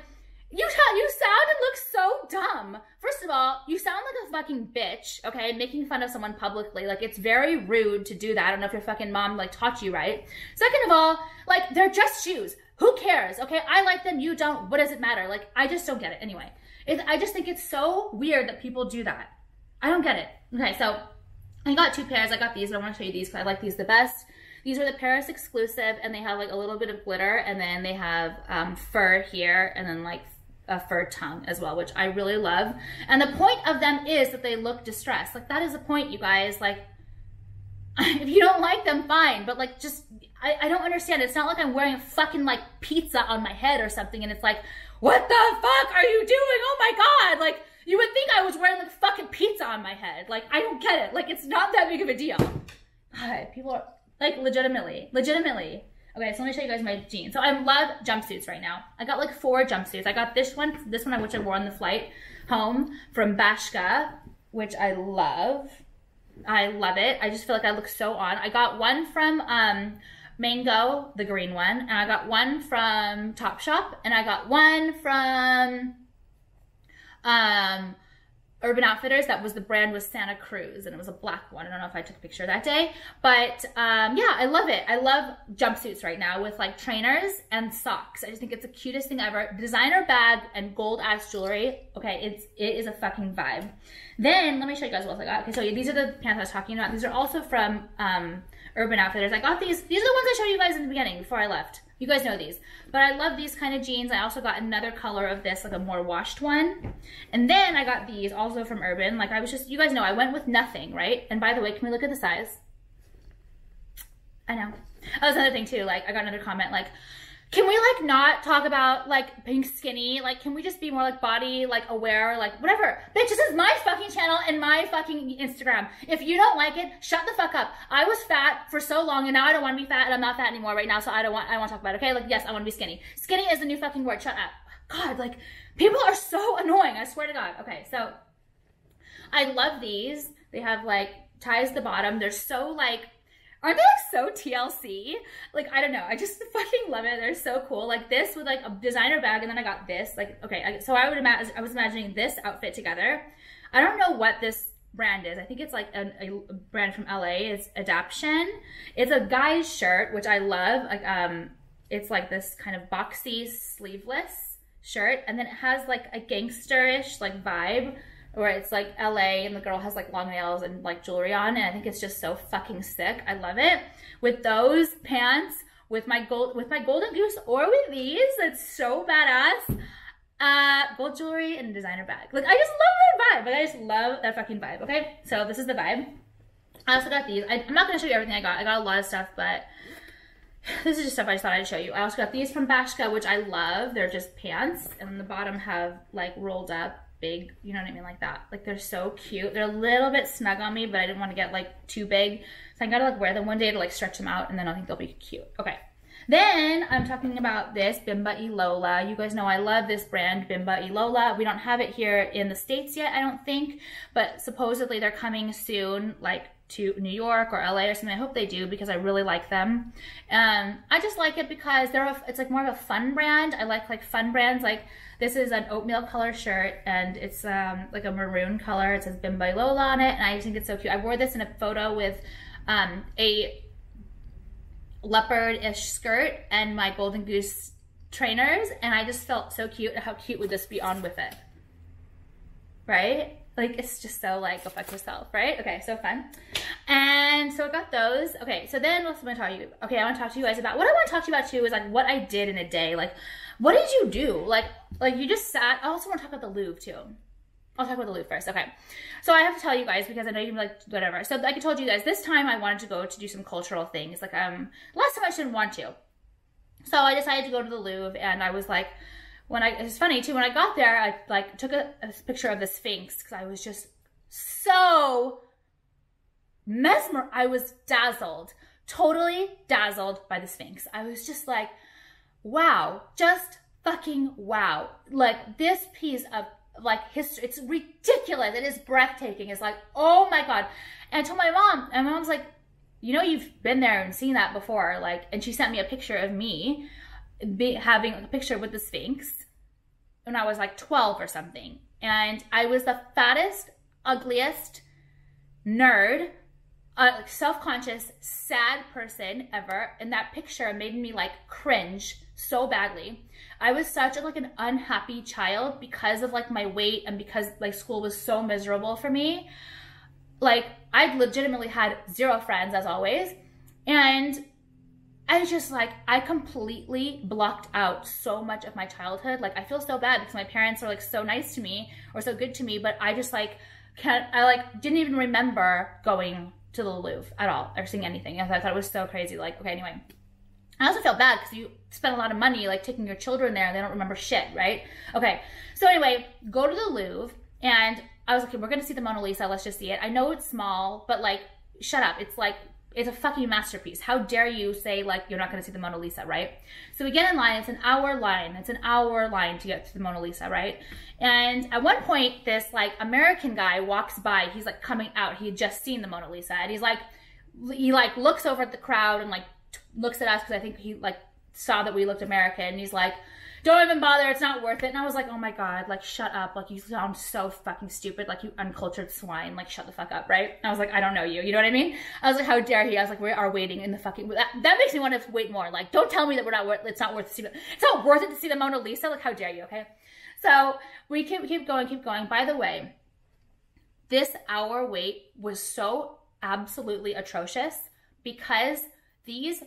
you sound and look so dumb. First of all, you sound like a fucking bitch, okay? Making fun of someone publicly. Like, it's very rude to do that. I don't know if your fucking mom, like, taught you right. Second of all, like, they're just shoes. Who cares, okay? I like them, you don't. What does it matter? Like, I just don't get it. Anyway, I just think it's so weird that people do that. I don't get it. Okay, so I got 2 pairs. I got these, but I want to show you these because I like these the best. These are the Paris exclusive, and they have, like, a little bit of glitter, and then they have fur here, and then, like, a fur tongue as well, which I really love. And the point of them is that they look distressed. Like, that is the point, you guys. Like, if you don't like them, fine, but like, just I don't understand. It's not like I'm wearing a fucking like pizza on my head or something and it's like, what the fuck are you doing? Oh my God. Like, you would think I was wearing like fucking pizza on my head. Like, I don't get it. Like, it's not that big of a deal. God, people are like legitimately. Okay, so let me show you guys my jeans. So I love jumpsuits right now. I got like 4 jumpsuits. I got this one which I wore on the flight home from Bashka, which I love. I love it. I just feel like I look so on. I got one from Mango, the green one, and I got one from Topshop, and I got one from Urban Outfitters. That was, the brand was Santa Cruz, and it was a black one. I don't know if I took a picture that day, but yeah, I love it. I love jumpsuits right now with like trainers and socks. I just think it's the cutest thing ever. Designer bag and gold ass jewelry. Okay, it is a fucking vibe. Then let me show you guys what else I got. Okay, so these are the pants I was talking about. These are also from Urban Outfitters. I got these. These are the ones I showed you guys in the beginning before I left. You guys know these. But I love these kind of jeans. I also got another color of this, like a more washed one. And then I got these also from Urban. Like, I was just, you guys know, I went with nothing, right? And by the way, can we look at the size? I know. That was another thing too. Like, I got another comment like, can we like not talk about like being skinny? Like, can we just be more like body, like aware, like whatever? Bitch, this is my fucking channel and my fucking Instagram. If you don't like it, shut the fuck up. I was fat for so long and now I don't want to be fat and I'm not fat anymore right now. So I want to talk about it. Okay. Like, yes, I want to be skinny. Skinny is the new fucking word. Shut up. God, like people are so annoying. I swear to God. Okay. So I love these. They have like ties at the bottom. They're so like, aren't they like so TLC? Like, I don't know. I just fucking love it. They're so cool. Like this with like a designer bag, and then I got this. Like, okay, so I was imagining this outfit together. I don't know what this brand is. I think it's like a brand from LA. It's Adaption. It's a guy's shirt, which I love. Like, it's like this kind of boxy sleeveless shirt, and then it has like a gangsterish like vibe, where it's like LA and the girl has like long nails and like jewelry on, and I think it's just so fucking sick. I love it. With those pants, with my Golden Goose, or with these, it's so badass. Gold jewelry and designer bag. Like, I just love that vibe. Like, I just love that fucking vibe, okay? So this is the vibe. I also got these. I'm not going to show you everything I got. I got a lot of stuff, but this is just stuff I just thought I'd show you. I also got these from Bashka, which I love. They're just pants, and on the bottom have, like, rolled up big, you know what I mean, like that. Like, they're so cute. They're a little bit snug on me, but I didn't want to get, like, too big. So I gotta, like, wear them one day to, like, stretch them out, and then I think they'll be cute. Okay. Then I'm talking about this Bimba Ilola. You guys know I love this brand, Bimba Ilola. We don't have it here in the States yet, I don't think, but supposedly they're coming soon, like to New York or LA or something. I hope they do because I really like them. I just like it because it's like more of a fun brand. I like fun brands. Like this is an oatmeal color shirt and it's like a maroon color. It says Bimba Ilola on it and I just think it's so cute. I wore this in a photo with a leopard-ish skirt and my golden goose trainers and I just felt so cute. How cute would this be on with it, right? Like it's just so like go fuck yourself, right? Okay, so fun. And so I got those. Okay, so then what's I want to talk to you? Okay, I want to talk to you guys about what I want to talk to you about too is like what I did in a day. Like what did you do? Like you just sat. I also want to talk about the Louvre too. I'll talk about the Louvre first. Okay. So I have to tell you guys because I know you're like, whatever. So like I told you guys, this time I wanted to go to do some cultural things. Like, last time I didn't want to. So I decided to go to the Louvre and I was like, it's funny too, when I got there, I like took a picture of the Sphinx because I was just so I was dazzled, totally dazzled by the Sphinx. I was just like, wow, just fucking wow. Like this piece of like history, it's ridiculous. It is breathtaking. It's like, oh my God. And I told my mom, and my mom's like, you know, you've been there and seen that before. Like, and she sent me a picture of me having a picture with the Sphinx when I was like 12 or something. And I was the fattest, ugliest nerd, like self-conscious, sad person ever. And that picture made me like cringe so badly. I was such like an unhappy child because of like my weight and because like school was so miserable for me. Like I legitimately had zero friends as always. And I was just like, I completely blocked out so much of my childhood. Like I feel so bad because my parents are like so nice to me or so good to me, but I just like didn't even remember going to the Louvre at all or seeing anything. I thought it was so crazy. Like, okay, anyway. I also felt bad because you spend a lot of money like taking your children there and they don't remember shit, right? Okay, so anyway, go to the Louvre and I was like, okay, we're gonna see the Mona Lisa, let's just see it. I know it's small, but like, shut up. It's like, it's a fucking masterpiece. How dare you say like, you're not gonna see the Mona Lisa, right? So we get in line, it's an hour line. It's an hour line to get to the Mona Lisa, right? And at one point, this like American guy walks by, he's like coming out, he had just seen the Mona Lisa and he's like, he like looks over at the crowd and like looks at us because I think he like saw that we looked American and he's like, don't even bother, it's not worth it. And I was like, oh my God, like shut up, like you sound so fucking stupid, like you uncultured swine, like shut the fuck up, right? And I was like, I don't know you, you know what I mean? I was like, how dare he? I was like, we are waiting in the fucking, that makes me want to wait more. Like, don't tell me that we're not worth, it's not worth it to see the Mona Lisa, like how dare you, okay? So we keep going. By the way, this hour wait was so absolutely atrocious because these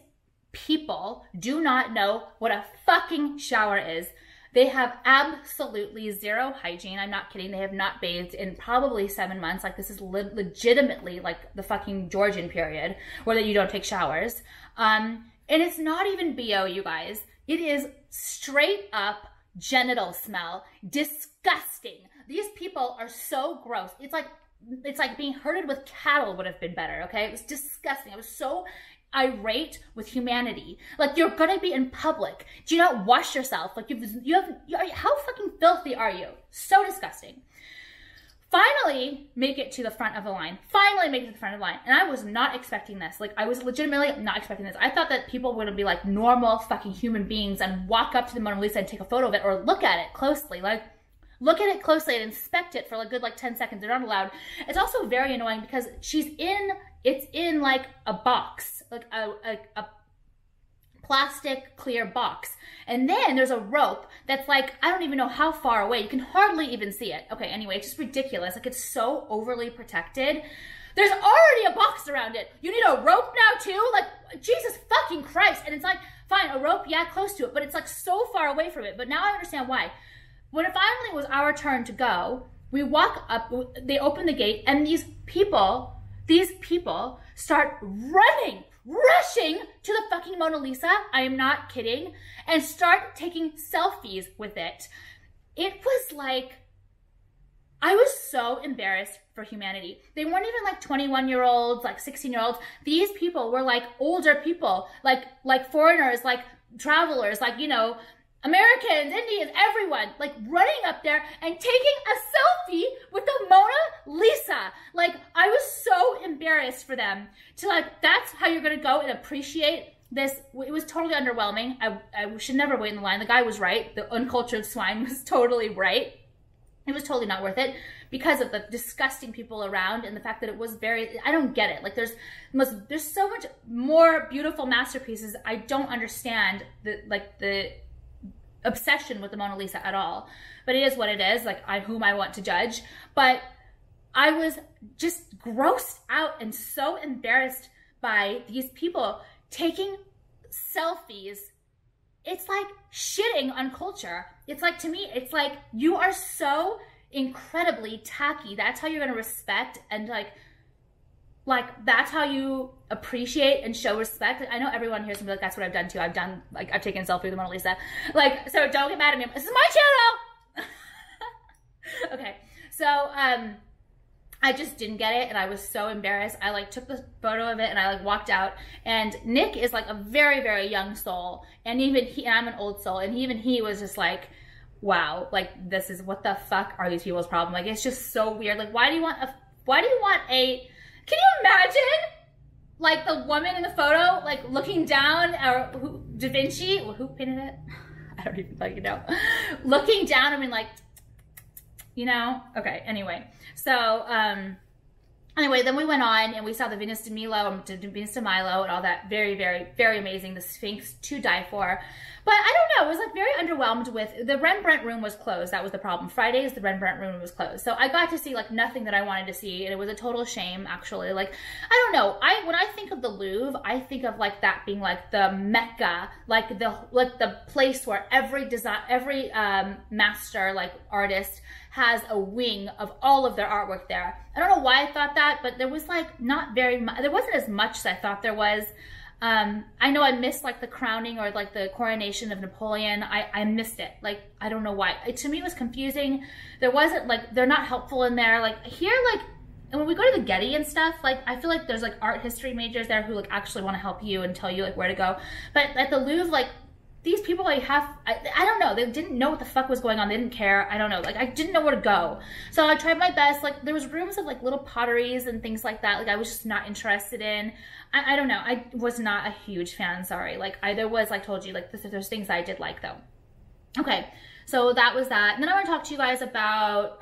people do not know what a fucking shower is. They have absolutely zero hygiene. I'm not kidding. They have not bathed in probably 7 months. Like this is legitimately like the fucking Georgian period where you don't take showers. And it's not even BO, you guys. It is straight up genital smell. Disgusting. These people are so gross. It's like being herded with cattle would have been better, okay? It was disgusting. I was so irate with humanity. Like, you're gonna be in public. Do you not wash yourself? Like, how fucking filthy are you? So disgusting. Finally, make it to the front of the line. And I was not expecting this. Like, I was legitimately not expecting this. I thought that people would be like normal fucking human beings and walk up to the Mona Lisa and take a photo of it or look at it closely. Like, look at it closely and inspect it for a good like 10 seconds. They're not allowed. It's also very annoying because it's in like a box, like a plastic clear box. And then there's a rope that's like, I don't even know how far away. You can hardly even see it. Okay, anyway, it's just ridiculous. Like it's so overly protected. There's already a box around it. You need a rope now too? Like, Jesus fucking Christ. And it's like, fine, a rope, yeah, close to it, but it's like so far away from it. But now I understand why. when it finally was our turn to go, we walk up, they open the gate, and these people start running, rushing to the fucking Mona Lisa, I am not kidding, and start taking selfies with it. It was like, I was so embarrassed for humanity. They weren't even like 21-year-olds, like 16-year-olds. These people were like older people, like foreigners, like travelers, like, you know, Americans, Indians, everyone, like running up there and taking a selfie with the Mona Lisa. Like, I was so embarrassed for them to like, that's how you're gonna go and appreciate this. It was totally underwhelming. I should never wait in the line. The guy was right. The uncultured swine was totally right. It was totally not worth it because of the disgusting people around and the fact that it was very, I don't get it. Like there's so much more beautiful masterpieces. I don't understand the obsession with the Mona Lisa at all, but it is what it is. Like whom I want to judge, but I was just grossed out and so embarrassed by these people taking selfies. It's like shitting on culture. It's like, to me, it's like, you are so incredibly tacky. That's how you're gonna respect and like that's how you appreciate and show respect. Like, I know everyone here is gonna be like, that's what I've done too. I've taken a selfie with the Mona Lisa. Like, so don't get mad at me. This is my channel. Okay, so I just didn't get it and I was so embarrassed. I like took the photo of it and I like walked out, and Nick is like a very, very young soul, and even he, and I'm an old soul, and even he was just like, wow, like this is, what the fuck are these people's problem? Like it's just so weird. Like why do you want a, can you imagine like the woman in the photo like looking down, or who, Da Vinci, who painted it? I don't even fucking know. Looking down, I mean like, you know? Okay, anyway. So, anyway, then we went on and we saw the Venus de Milo and all that. Very, very, very amazing. The Sphinx to die for. But I don't know, it was like very underwhelmed with, the Rembrandt room was closed. That was the problem. Fridays, the Rembrandt room was closed. So I got to see like nothing that I wanted to see, and it was a total shame actually. Like, I don't know, when I think of the Louvre, I think of like that being like the Mecca, like the place where every master, like artist, has a wing of all of their artwork there. I don't know why I thought that, but there was like not very much, there wasn't as much as I thought there was. I know I missed like the crowning or like the coronation of Napoleon. I missed it. Like, I don't know why. To me, it was confusing. There wasn't like, they're not helpful in there. Like here, like, and when we go to the Getty and stuff, like, I feel like there's like art history majors there who like actually want to help you and tell you like where to go. But at the Louvre, like, these people like I don't know, they didn't know what the fuck was going on. They didn't care. I don't know, like I didn't know where to go. So I tried my best. Like there was rooms of like little potteries and things like that. Like I was just not interested in. I don't know. I was not a huge fan, sorry. Like there was, like told you, like there's things I did like though. Okay, so that was that. And then I want to talk to you guys about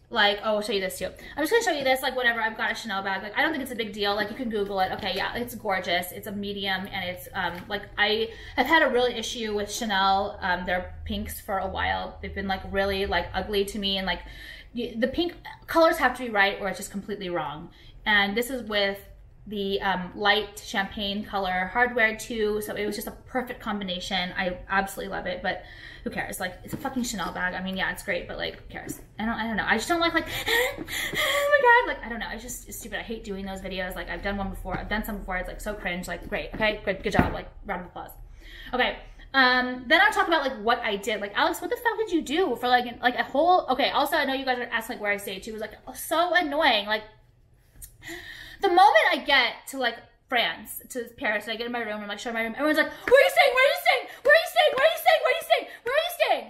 like, oh, I'll show you this too. I'm just gonna show you this, like whatever, I've got a Chanel bag. Like I don't think it's a big deal. Like you can Google it. Okay, yeah, it's gorgeous. It's a medium, and it's like, I have had a real issue with Chanel, their pinks for a while. They've been like really like ugly to me, and like the pink colors have to be right or it's just completely wrong. And this is with the light champagne color hardware too, so it was just a perfect combination. I absolutely love it, but who cares? Like, it's a fucking Chanel bag. I mean, yeah, it's great, but like, who cares? I don't know. I just don't like oh my god, like, I don't know. It's stupid. I hate doing those videos. Like, I've done one before. I've done some before. It's like so cringe. Like, great. Okay, good job. Like, round of applause. Okay. Then I'll talk about like what I did. Like, Alex, what the fuck did you do for like a whole? Okay. Also, I know you guys are asking like where I stayed too. It was like so annoying. Like, the moment I get to like France, to Paris, and I get in my room, I'm like, show my room, everyone's like, where are you staying? Where are you staying? Where are you staying? Where are you staying? Where are you staying? Where are you staying?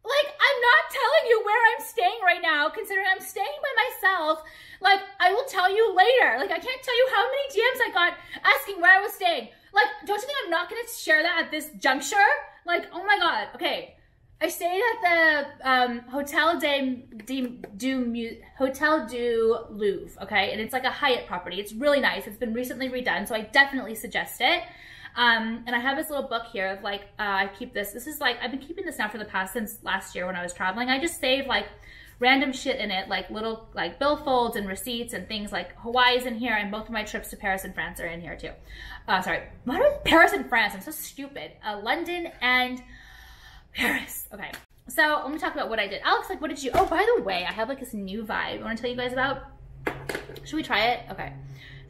Like, I'm not telling you where I'm staying right now, considering I'm staying by myself. Like, I will tell you later. Like, I can't tell you how many DMs I got asking where I was staying. Like, don't you think I'm not gonna share that at this juncture? Like, oh my god. Okay. I stayed at the Hotel du Louvre, okay? And it's like a Hyatt property. It's really nice. It's been recently redone, so I definitely suggest it. And I have this little book here of like, I keep this. This is like, I've been keeping this now for the past, since last year when I was traveling. I just save like random shit in it, like little like billfolds and receipts and things. Like Hawaii's in here, and both of my trips to Paris and France are in here too. Sorry, what are Paris and France? I'm so stupid. London and Paris. Okay. So let me talk about what I did. Alex, like, what did you, oh, by the way, I have like this new vibe I want to tell you guys about. Should we try it? Okay.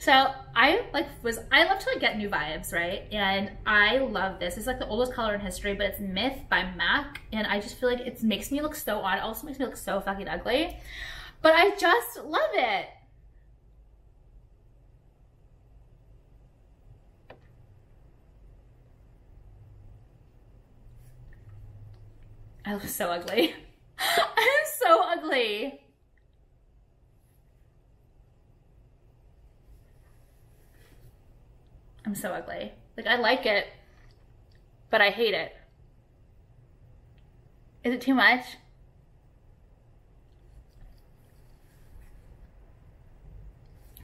So I love to like get new vibes, right? And I love this. It's like the oldest color in history, but it's Myth by MAC. And I just feel like it makes me look so odd. It also makes me look so fucking ugly. But I just love it. I look so ugly. I'm so ugly. I'm so ugly. Like, I like it, but I hate it. Is it too much?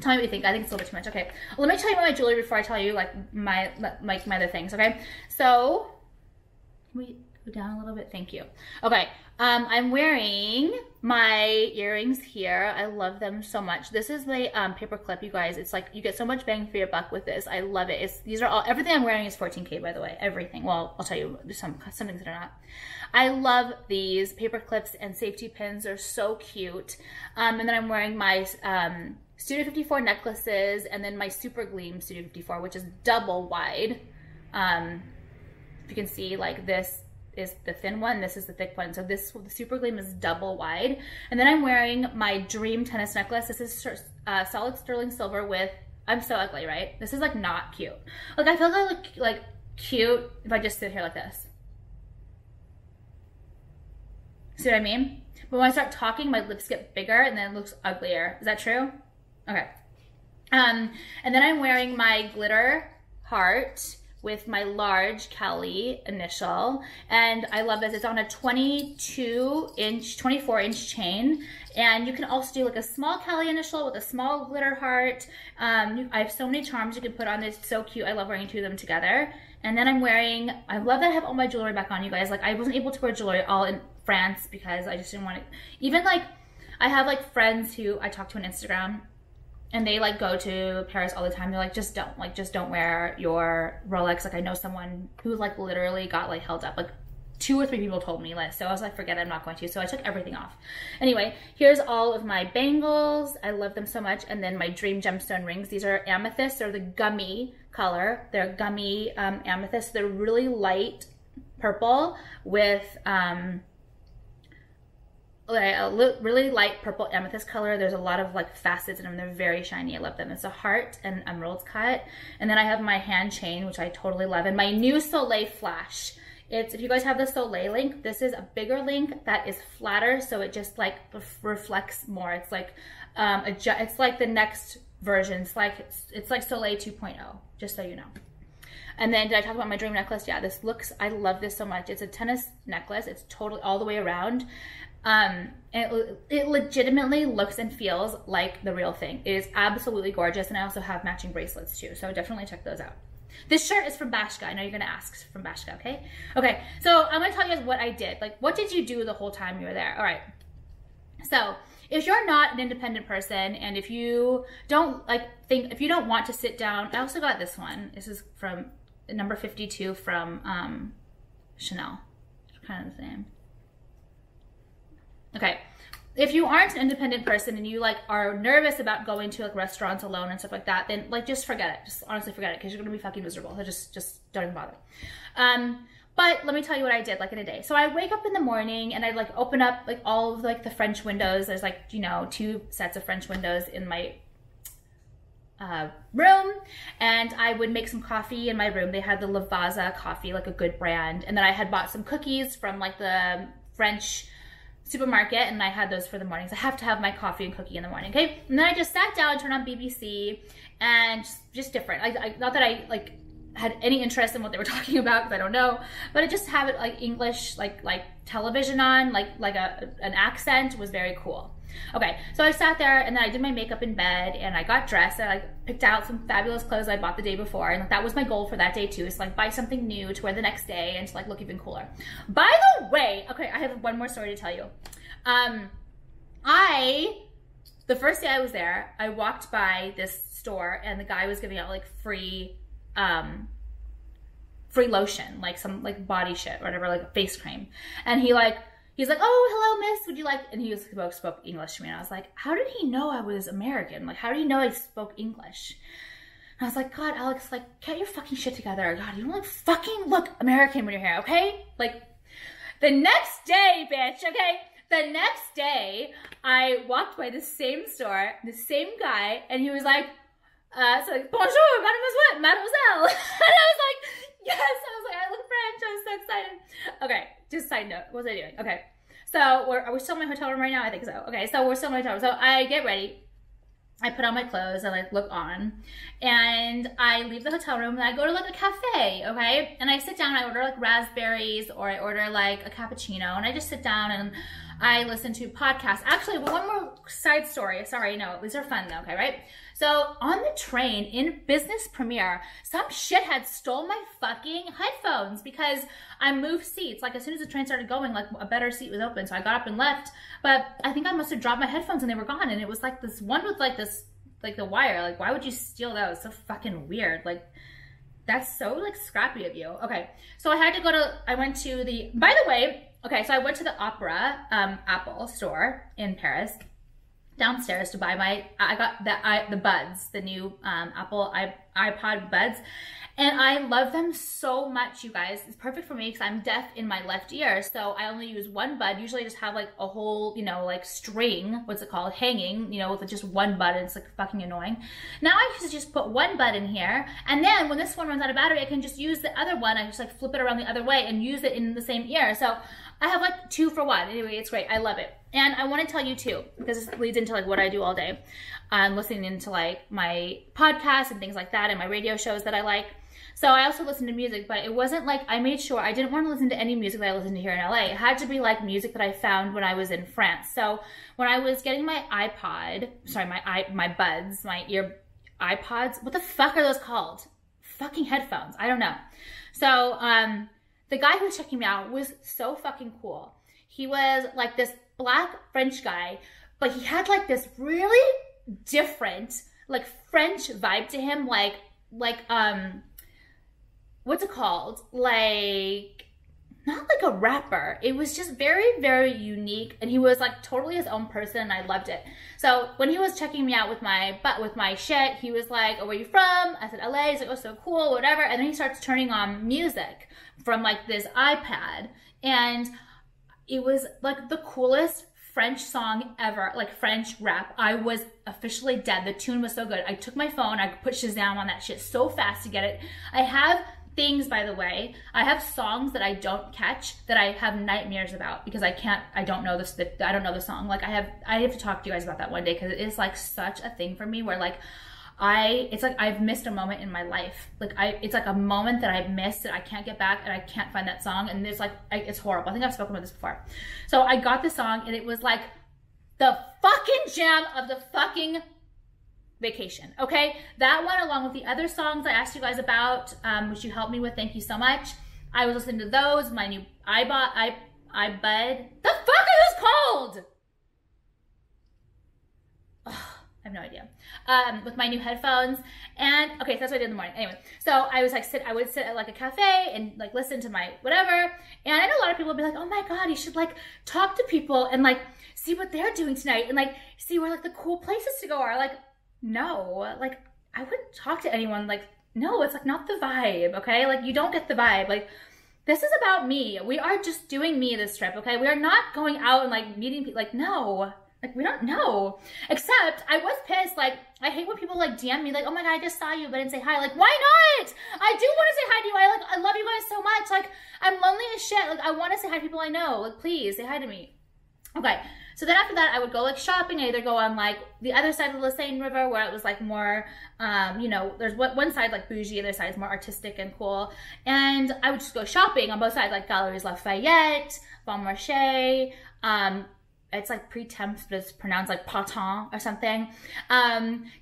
Tell me what you think. I think it's a little bit too much. Okay. Well, let me tell you about my jewelry before I tell you like my other things, okay? So, can we go down a little bit? Thank you. Okay. I'm wearing my earrings here. I love them so much. This is the paper clip, you guys. It's like you get so much bang for your buck with this. I love it. These are all, everything I'm wearing is 14K, by the way. Everything. Well, I'll tell you some things that are not. I love these paper clips and safety pins. They're so cute. And then I'm wearing my Studio 54 necklaces and then my Super Gleam Studio 54, which is double wide. If you can see, like, this is the thin one, this is the thick one. So the Super Gleam is double wide. And then I'm wearing my Dream tennis necklace. This is solid sterling silver with, I'm so ugly, right? This is like not cute. Like, I feel like I look like cute if I just sit here like this. See what I mean? But when I start talking, my lips get bigger and then it looks uglier. Is that true? Okay. And then I'm wearing my glitter heart with my large CALI initial. And I love this. It's on a 24-inch chain. And you can also do like a small CALI initial with a small glitter heart. I have so many charms you can put on this. It's so cute. I love wearing two of them together. And then I'm wearing, I love that I have all my jewelry back on, you guys. Like, I wasn't able to wear jewelry all in France because I just didn't want it. Even like, I have like friends who I talk to on Instagram and they like go to Paris all the time. They're like, just don't wear your Rolex. Like, I know someone who like literally got like held up. Like 2 or 3 people told me this. So I was like, forget it, I'm not going to. So I took everything off. Anyway, here's all of my bangles. I love them so much. And then my Dream gemstone rings. These are amethyst. They're the gummy color. They're gummy amethyst. They're really light purple with a really light purple amethyst color. There's a lot of like facets in them. They're very shiny. I love them. It's a heart and emerald cut. And then I have my hand chain, which I totally love. And my new SOLEIL flash. If you guys have the SOLEIL link, this is a bigger link that is flatter, so it just like reflects more. It's like it's like the next version. It's like SOLEIL 2.0, just so you know. And then did I talk about my dream necklace? Yeah, this looks, I love this so much. It's a tennis necklace. It's totally all the way around. And it legitimately looks and feels like the real thing. It is absolutely gorgeous. And I also have matching bracelets too. So definitely check those out. This shirt is from Bashka. I know you're going to ask, from Bashka, okay? Okay, so I'm going to tell you guys what I did. Like, what did you do the whole time you were there? All right. So if you're not an independent person and if you don't if you don't want to sit down, I also got this one. This is from number 52 from Chanel. It's kind of the same. Okay. If you aren't an independent person and you like are nervous about going to like restaurants alone and stuff like that, then like just forget it. Just honestly forget it because you're gonna be fucking miserable. So just don't even bother. But let me tell you what I did like in a day. So I wake up in the morning and I like open up like all of like the French windows. There's like, you know, 2 sets of French windows in my room, and I would make some coffee in my room. They had the Lavazza coffee, like a good brand. And then I had bought some cookies from like the French supermarket, and I had those for the mornings. I have to have my coffee and cookie in the morning, okay? And then I just sat down, turned on BBC, and just different. Not that I like had any interest in what they were talking about, because I don't know, but I just have it like English, like television on, like an accent was very cool. Okay, so I sat there and then I did my makeup in bed and I got dressed and I picked out some fabulous clothes I bought the day before, and that was my goal for that day too, is like buy something new to wear the next day and to like look even cooler. By the way, okay, I have one more story to tell you. The first day I was there, I walked by this store and the guy was giving out like free lotion, like some like body shit or whatever, like a face cream. And he like, he's like, oh, hello, miss, would you like, and he spoke English to me, and I was like, how did he know I was American? Like, how did he know I spoke English? And I was like, God, Alex, like, get your fucking shit together. God, you don't like fucking look American when you're here, okay? Like, the next day, bitch, okay? The next day, I walked by the same store, the same guy, and he was like, bonjour, mademoiselle. And I was like, yes. I was like, I look French. I was so excited. Okay, just side note. What was I doing? Okay, so are we still in my hotel room right now? I think so. Okay, so we're still in my hotel room. So I get ready. I put on my clothes, I like look on, and I leave the hotel room and I go to like a cafe, okay? And I sit down, I order like raspberries, or I order like a cappuccino, and I just sit down and I listen to podcasts. Actually, one more side story. Sorry, no, these are fun though, okay, right? So on the train in business premiere, some shithead stole my fucking headphones because I moved seats. Like as soon as the train started going, like a better seat was open. So I got up and left, but I think I must have dropped my headphones and they were gone. And it was like this one with like this, like the wire. Like why would you steal those? So fucking weird. Like that's so like scrappy of you. Okay. So I had to go to, I went to the, by the way, okay, so I went to the Opera Apple store in Paris downstairs to buy my, I got the buds, the new Apple iPod buds, and I love them so much, you guys. It's perfect for me because I'm deaf in my left ear, so I only use one bud. Usually I just have like a whole, you know, like string, what's it called, hanging, you know, with just one bud, and it's like fucking annoying. Now I just put one bud in here, and then when this one runs out of battery, I can just use the other one. I just like flip it around the other way and use it in the same ear. So I have like 2 for 1. Anyway, it's great. I love it. And I want to tell you too, because this leads into like what I do all day. I'm listening into like my podcasts and things like that, and my radio shows that I like. So I also listen to music, but it wasn't like, I made sure I didn't want to listen to any music that I listened to here in LA. It had to be like music that I found when I was in France. So when I was getting my iPod, sorry, my buds, my ear iPods, what the fuck are those called? Fucking headphones. I don't know. So the guy who was checking me out was so fucking cool. He was like this black French guy, but he had like this really different like French vibe to him, like what's it called? Like, not like a rapper. It was just very, very unique, and he was like totally his own person, and I loved it. So when he was checking me out with my shit, he was like, oh, where are you from? I said, LA. He's like, oh, so cool, whatever. And then he starts turning on music from like this iPad, and it was like the coolest French song ever, like French rap. I was officially dead. The tune was so good. I took my phone, I put Shazam on that shit so fast to get it. I have things, by the way, I have songs that I don't catch that I have nightmares about because I don't know the song. Like I have to talk to you guys about that one day because it is like such a thing for me where like it's like I've missed a moment in my life. Like it's like a moment that I've missed that I can't get back, and I can't find that song, and it's like, it's horrible. I think I've spoken about this before. So I got the song, and it was like the fucking jam of the fucking vacation, okay? That one, along with the other songs I asked you guys about, which you helped me with, thank you so much. I was listening to those, my new iBud. The fuck are those called? I have no idea. With my new headphones, and okay, so that's what I did in the morning. Anyway, so I was like, I would sit at like a cafe and like listen to my whatever, and I know a lot of people would be like, oh my God, you should like talk to people and like see what they're doing tonight and like see where like the cool places to go are. Like, no, like I wouldn't talk to anyone. Like, no, it's like not the vibe, okay? Like you don't get the vibe. Like this is about me. We are just doing me this trip, okay? We are not going out and like meeting people. Like, no. Like, we don't know. Except, I was pissed. Like, I hate when people, like, DM me, like, oh my God, I just saw you, but I didn't say hi. Like, why not? I do want to say hi to you. I love you guys so much. Like, I'm lonely as shit. Like, I want to say hi to people I know. Like, please, say hi to me. Okay. So then after that, I would go, like, shopping. I either go on, like, the other side of the Seine River, where it was, like, more, you know, there's one side, like, bougie, the other side is more artistic and cool. And I would just go shopping on both sides, like, Galeries Lafayette, Bon Marché, it's like pre-temps, but it's pronounced like Patin or something.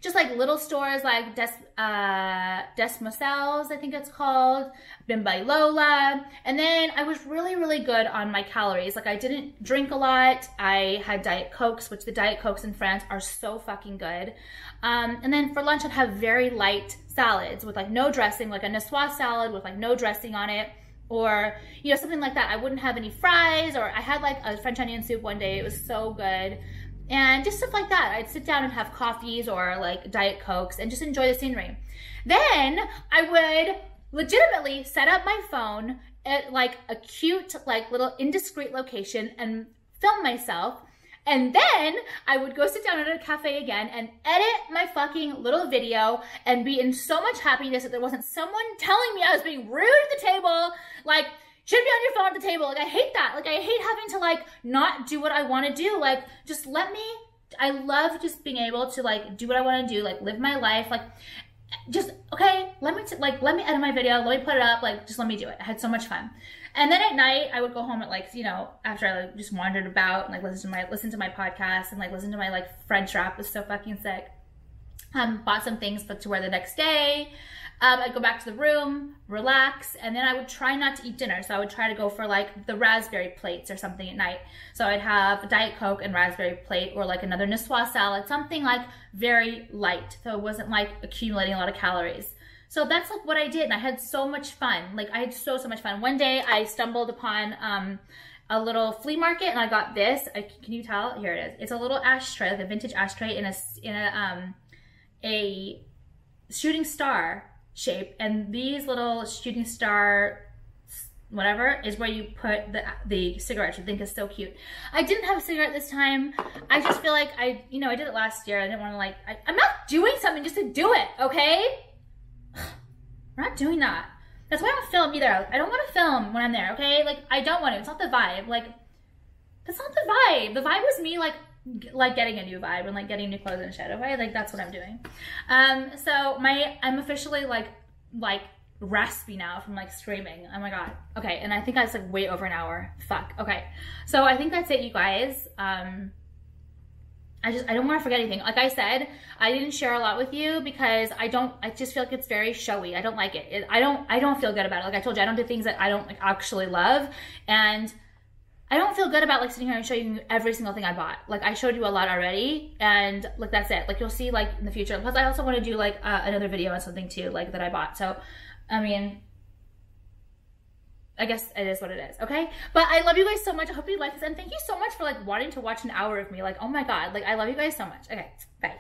Just like little stores like Des Moselles, I think it's called, Bimba Lola. And then I was really, really good on my calories. Like I didn't drink a lot. I had Diet Cokes, which the Diet Cokes in France are so fucking good. And then for lunch, I'd have very light salads with like no dressing, like a Niçoise salad with like no dressing on it. or, you know, something like that. I wouldn't have any fries, or I had like a French onion soup one day. It was so good. And just stuff like that. I'd sit down and have coffees or like Diet Cokes and just enjoy the scenery. Then I would legitimately set up my phone at like a cute, like little indiscreet location and film myself. And then I would go sit down at a cafe again and edit my fucking little video and be in so much happiness that there wasn't someone telling me I was being rude at the table. Like, shouldn't be on your phone at the table. Like, I hate that. Like, I hate having to like not do what I want to do. Like, just let me, I love just being able to like do what I want to do, like live my life. Like, just, okay, let me edit my video, let me put it up, like, just let me do it. I had so much fun. And then at night, I would go home at like, you know, after I like just wandered about and like listen to my podcast and like listen to my like French rap. It was so fucking sick. Bought some things to wear the next day. I'd go back to the room, relax, and then I would try not to eat dinner. So I would try to go for like the raspberry plates or something at night. So I'd have a Diet Coke and raspberry plate, or like another Niçoise salad, something like very light. So it wasn't like accumulating a lot of calories. So that's like what I did, and I had so much fun. Like, I had so much fun. One day I stumbled upon a little flea market, and I got this. Can you tell? Here it is. It's a little ashtray, like a vintage ashtray in a shooting star shape, and these little shooting star whatever is where you put the cigarette, which I think is so cute. I didn't have a cigarette this time. I just feel like I did it last year. I didn't want to like, I'm not doing something just to do it, okay? We're not doing that. That's why I don't film either. I don't want to film when I'm there, okay? Like, I don't want to. It's not the vibe. Like, that's not the vibe. The vibe was me like getting a new vibe and like getting new clothes and shit, okay? Like, that's what I'm doing. So I'm officially like raspy now from like screaming. Oh my God. Okay, and I think that's like way over an hour. Fuck. Okay, so I think that's it, you guys. I don't want to forget anything. Like I said, I didn't share a lot with you because I just feel like it's very showy. I don't like it. I don't feel good about it. Like I told you, I don't do things that I don't like actually love. And I don't feel good about like sitting here and showing you every single thing I bought. Like I showed you a lot already, and like that's it. Like you'll see like in the future. Plus I also want to do like another video on something too, like that I bought. So, I mean, I guess it is what it is, okay? But I love you guys so much. I hope you like this, and thank you so much for like wanting to watch an hour of me. Like, oh my God, like I love you guys so much. Okay, bye.